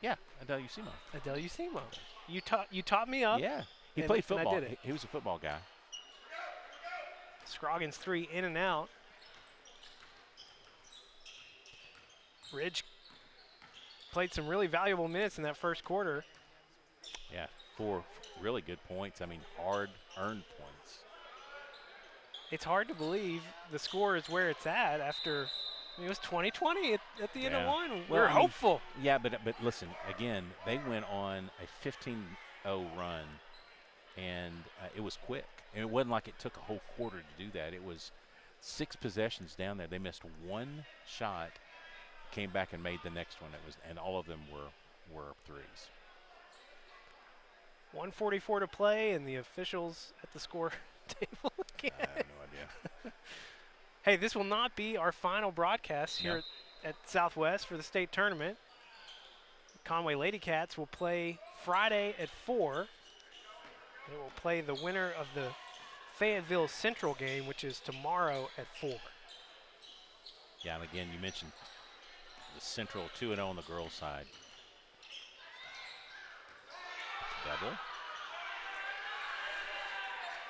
Yeah, Adelusimo.
Adelusimo. You taught me up.
Yeah. He played football.
I did it.
He was a football guy.
Scroggins 3 in and out. Ridge played some really valuable minutes in that first quarter.
Yeah, 4 really good points. I mean, hard-earned points.
It's hard to believe the score is where it's at after, I mean, it was 20-20 at the end of one.
Well,
We're hopeful.
Yeah, but listen, again, they went on a 15-0 run, and it was quick. And it wasn't like it took a whole quarter to do that. It was 6 possessions down there. They missed 1 shot, came back and made the next one. And all of them were threes.
1:44 to play, and the officials at the score table again.
I have no idea.
Hey, this will not be our final broadcast here at Southwest for the state tournament. Conway Lady Cats will play Friday at 4. They will play the winner of the Fayetteville Central game, which is tomorrow at 4.
Yeah, and again, you mentioned the Central 2-0 on the girls' side. Double.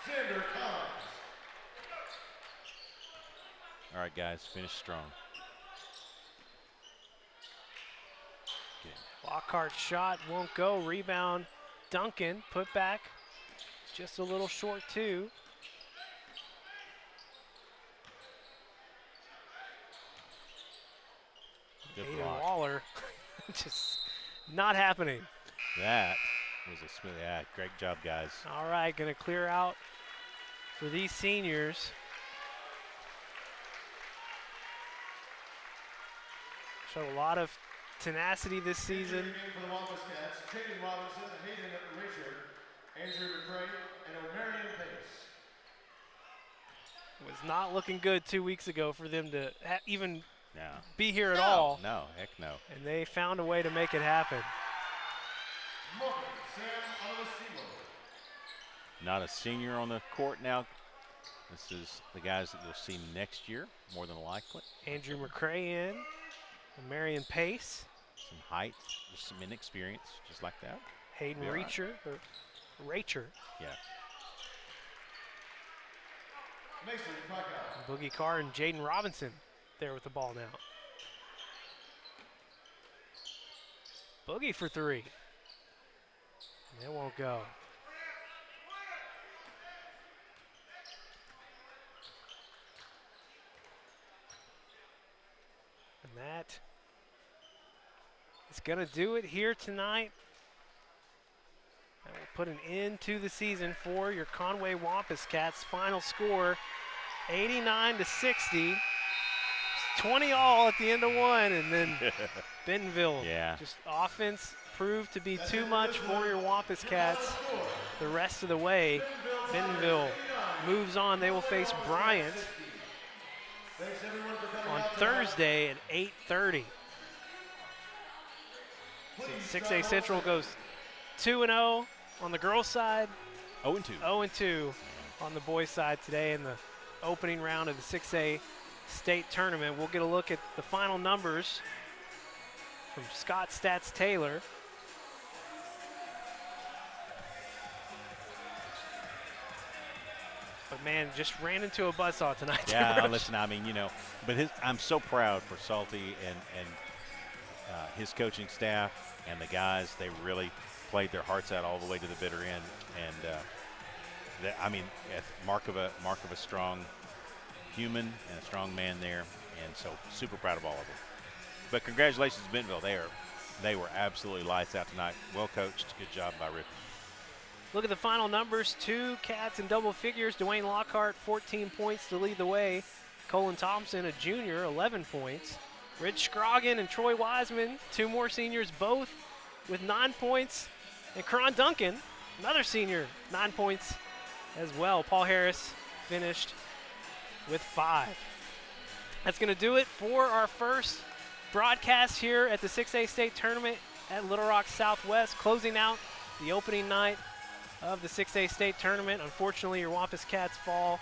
Xander Collins.
All right, guys, finish strong.
Lockhart's shot won't go. Rebound, Duncan, put back. Just a little short, too.
Good
Aiden
block.
Waller, just not happening.
That was a smooth, great job, guys.
All right, going to clear out for these seniors. Showed a lot of tenacity this season.
For the Wampus Cats, Jaden Robinson, Hayden Richard, Andrew McCray, and O'Marion Pace.
Was not looking good 2 weeks ago for them to even
No.
be here at all.
No, heck no.
And they found a way to make it happen.
Morgan Sam Adelisimo.
Not a senior on the court now. This is the guys that you'll see next year, more than likely.
Andrew McCray in. Marion Pace.
Some height, just some inexperience, just like that.
Hayden
Be all right.
Racher.
Yeah.
Mason Krakow.
Boogie Carr and Jaden Robinson there with the ball now. Boogie for 3. And it won't go. And that is going to do it here tonight. That will put an end to the season for your Conway Wampus Cats. Final score, 89-60. It's 20 all at the end of one, and then Bentonville. Just offense proved to be too much for your Wampus Cats the rest of the way. Bentonville moves on. They will face Bryant on Thursday at 8:30. 6A Central goes 2-0 on the girls' side.
0-2.
0-2 on the boys' side today in the opening round of the 6A state tournament. We'll get a look at the final numbers from Scott Stats Taylor. But man, just ran into a buzzsaw tonight.
Yeah, listen, I mean, you know, but I'm so proud for Salty and his coaching staff and the guys. They really played their hearts out all the way to the bitter end, and I mean, mark of a strong human and a strong man there, and so super proud of all of them. But congratulations to Bentonville. They were absolutely lights out tonight. Well coached. Good job by Rippey.
Look at the final numbers. 2 Cats in double figures. Dwayne Lockhart, 14 points to lead the way. Colin Thompson, a junior, 11 points. Rich Scroggin and Troy Wiseman, 2 more seniors, both with 9 points. And Karan Duncan, another senior, 9 points as well. Paul Harris finished with 5. That's going to do it for our first broadcast here at the 6A state tournament at Little Rock Southwest, closing out the opening night of the 6A state tournament. Unfortunately, your Wampus Cats fall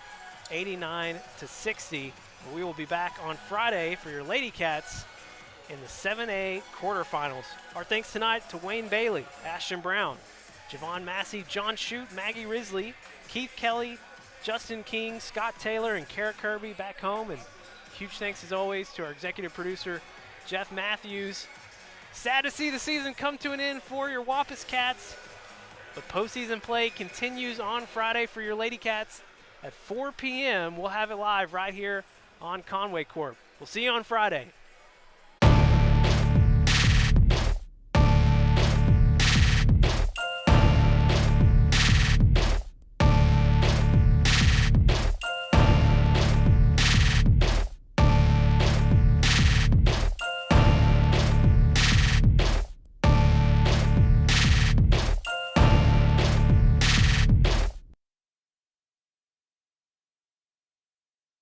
89-60. We will be back on Friday for your Lady Cats in the 7A quarterfinals. Our thanks tonight to Wayne Bailey, Ashton Brown, Javon Massey, John Shute, Maggie Risley, Keith Kelly, Justin King, Scott Taylor, and Kara Kirby back home. And huge thanks, as always, to our executive producer, Jeff Matthews. Sad to see the season come to an end for your Wampus Cats, but postseason play continues on Friday for your Lady Cats at 4 p.m. We'll have it live right here on Conway Corp. We'll see you on Friday.